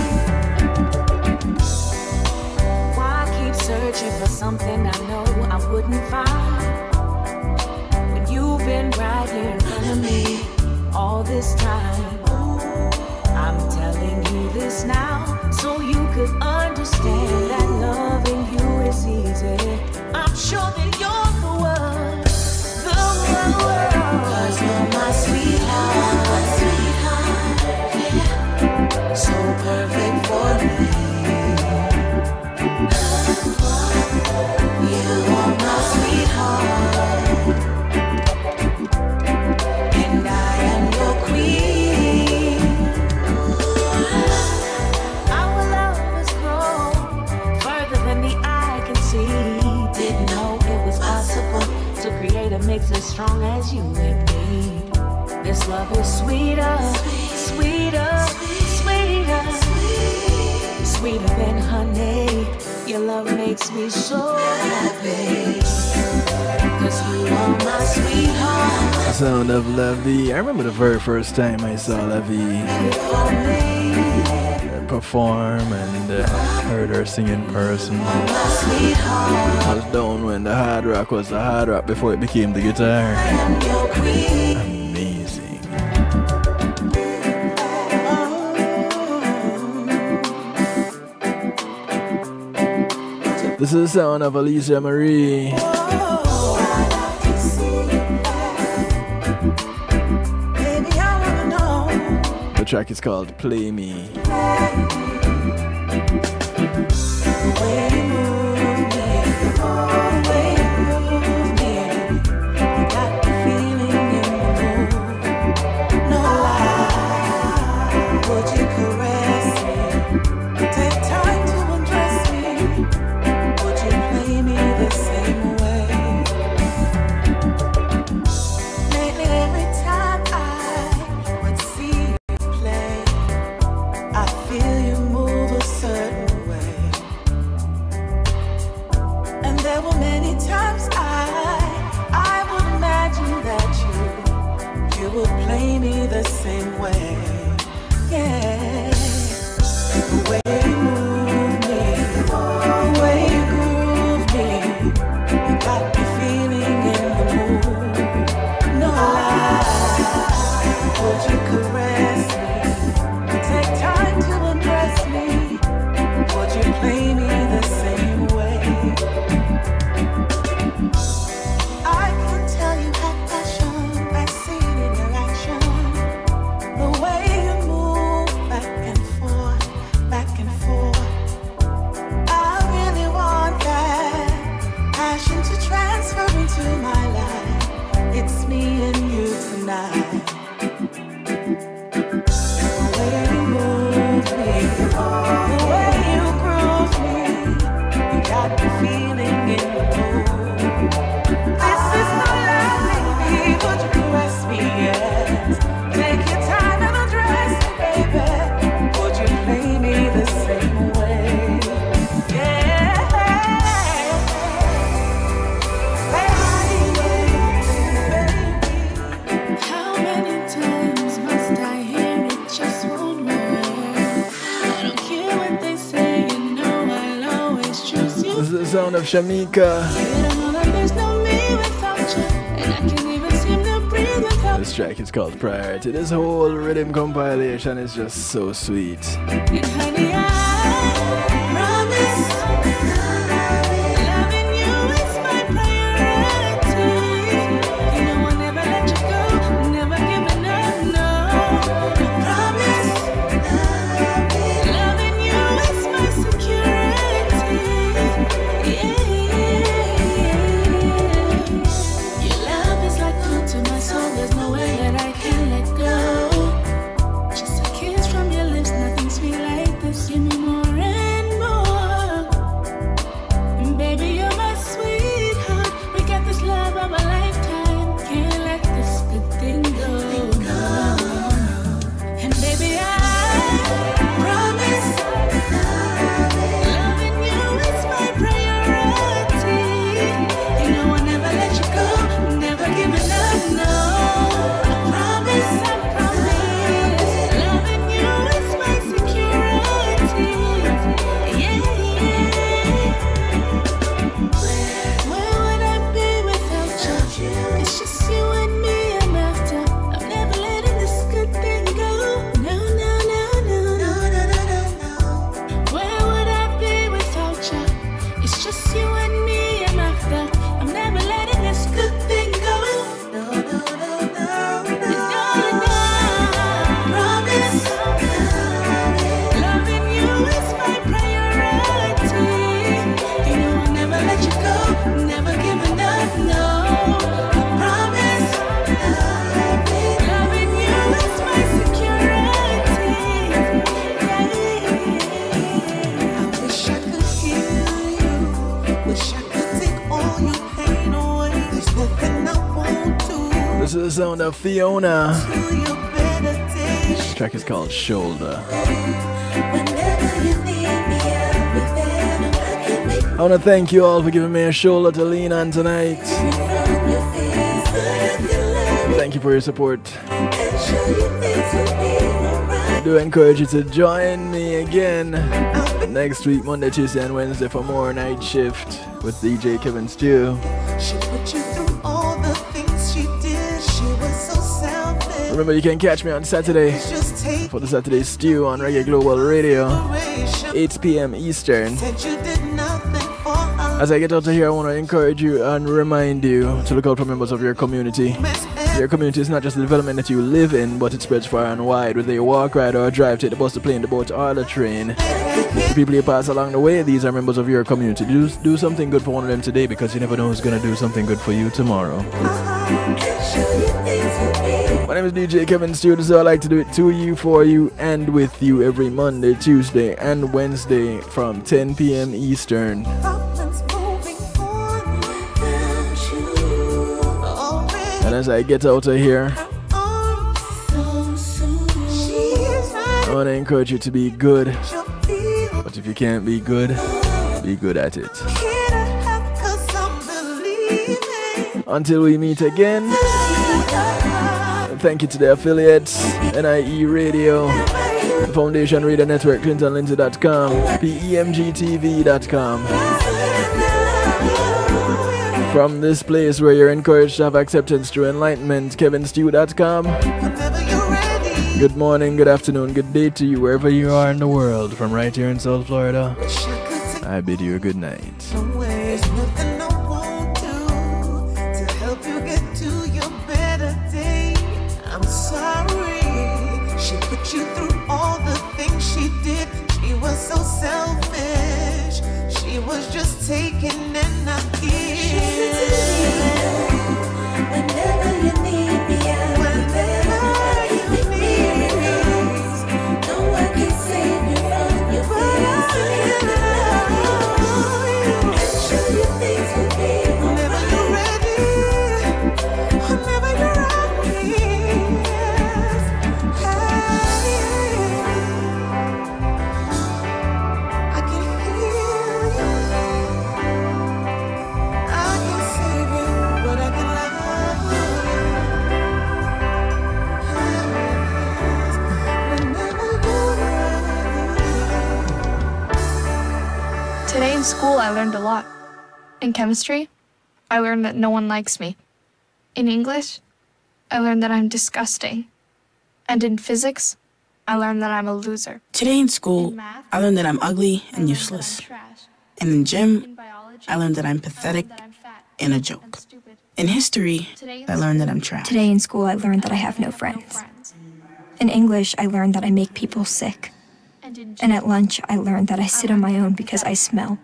Why keep searching for something I know I wouldn't find when you've been right here in front of me all this time? I'm telling you this now so you could understand that loving you is easy. I'm sure that you're the one, 'cause you're my sweetheart, so perfect for me. You are my sweetheart, and I am your queen. Our love has grown further than the eye can see. Didn't know it was possible. This love is sweeter, sweeter, sweeter, sweeter than honey. Your love makes me so happy, 'cause you are my sweetheart. The sound of Levy. I remember the very first time I saw Levy perform and heard her sing in person. I was down when the hard rock was the hard rock before it became the guitar. Amazing. This is the sound of Alicia Marie. The track is called Play Me. Of Shamika. This track is called Priority. This whole rhythm compilation is just so sweet. Just a kiss from your lips, nothing sweet like this. Give me more. sound of Fiona. This track is called Shoulder. I want to thank you all for giving me a shoulder to lean on tonight. Thank you for your support. I do encourage you to join me again next week, Monday, Tuesday, and Wednesday for more night shift with DJ Kevin Stew. She put you through all the things she did. She was so selfish. Remember, you can catch me on Saturday for the Saturday Stew on Reggae Global Radio, 8 p.m. Eastern. As I get out of here, I want to encourage you and remind you to look out for members of your community. Your community is not just the development that you live in, but it spreads far and wide. Whether you walk, ride, or drive, take the bus, the plane, the boat, or the train. The people you pass along the way, these are members of your community. Do something good for one of them today, because you never know who's going to do something good for you tomorrow. My name is DJ Kevin Stewart, so I like to do it to you, for you, and with you every Monday, Tuesday, and Wednesday from 10 p.m. Eastern. And as I get out of here, I want to encourage you to be good. But if you can't be good at it. Until we meet again, thank you to the affiliates, NIE Radio, Foundation Radio Network, ClintonLindsay.com, PEMGTV.com. From this place where you're encouraged to have acceptance through enlightenment, KevinStew.com. Good morning, good afternoon, good day to you wherever you are in the world. From right here in South Florida, I bid you a good night. There's nothing I won't do to help you get to your better day. I'm sorry. She put you through all the things she did. She was so selfish. She was just taking and not giving. Whenever you need me, whenever you need me, no one can save you from your fears. And show you things will be whenever you're ready, whenever you're at peace. I can heal you. I can save you, but I can love you. Whenever you're ready. Today in school, I learned a lot. In chemistry, I learned that no one likes me. In English, I learned that I'm disgusting. And in physics, I learned that I'm a loser. Today in school, I learned that I'm ugly and useless. And in gym, I learned that I'm pathetic and a joke. In history, I learned that I'm trash. Today in school, I learned that I have no friends. In English, I learned that I make people sick. And at lunch, I learned that I sit on my own because I smell.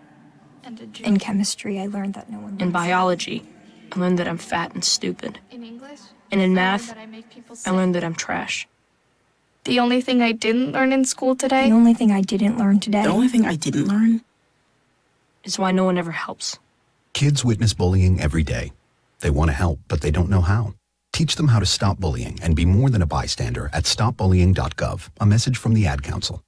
In chemistry, I learned that no one In biology, I learned that I'm fat and stupid. In English, And in math, I learned that I'm trash. the only thing I didn't learn in school today. The only thing I didn't learn today. The only thing I didn't learn is why no one ever helps. Kids witness bullying every day. They want to help, but they don't know how. Teach them how to stop bullying and be more than a bystander at stopbullying.gov. A message from the Ad Council.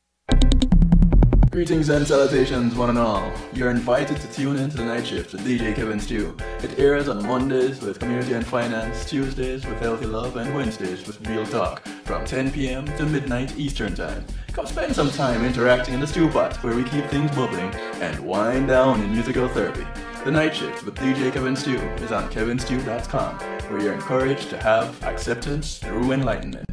Greetings and salutations, one and all. You're invited to tune in to the Night Shift with DJ Kevin Stew. It airs on Mondays with Community and Finance, Tuesdays with Healthy Love, and Wednesdays with Real Talk from 10 p.m. to midnight Eastern Time. Come spend some time interacting in the stew pot where we keep things bubbling and wind down in musical therapy. The Night Shift with DJ Kevin Stew is on kevinstew.com, where you're encouraged to have acceptance through enlightenment.